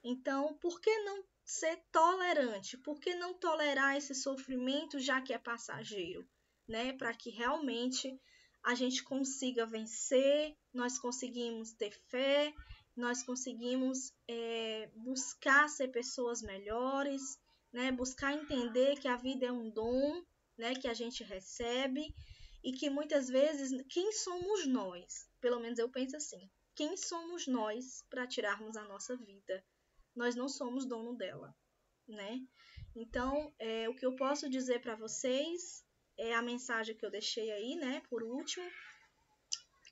então por que não ser tolerante? Por que não tolerar esse sofrimento, já que é passageiro, né? Para que realmente a gente consiga vencer, nós conseguimos ter fé, nós conseguimos buscar ser pessoas melhores, né? Buscar entender que a vida é um dom, né? Que a gente recebe e que muitas vezes, quem somos nós? Pelo menos eu penso assim, quem somos nós para tirarmos a nossa vida? Nós não somos dono dela, né? Então, o que eu posso dizer para vocês é a mensagem que eu deixei aí, né, por último,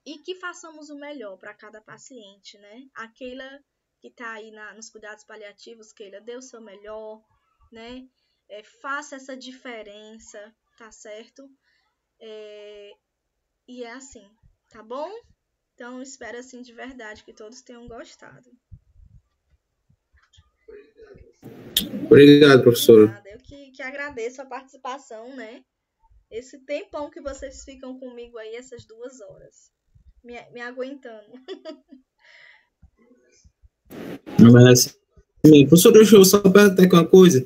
e que façamos o melhor para cada paciente, né? A Keila que está aí nos cuidados paliativos, Keila, dê o seu melhor, né? Faça essa diferença, tá certo? E é assim, tá bom? Então, espero assim de verdade que todos tenham gostado. Obrigado, professora. Eu que agradeço a participação, né? Esse tempão que vocês ficam comigo aí, essas 2 horas, me aguentando. Mas, professor, deixa eu só perguntar aqui uma coisa.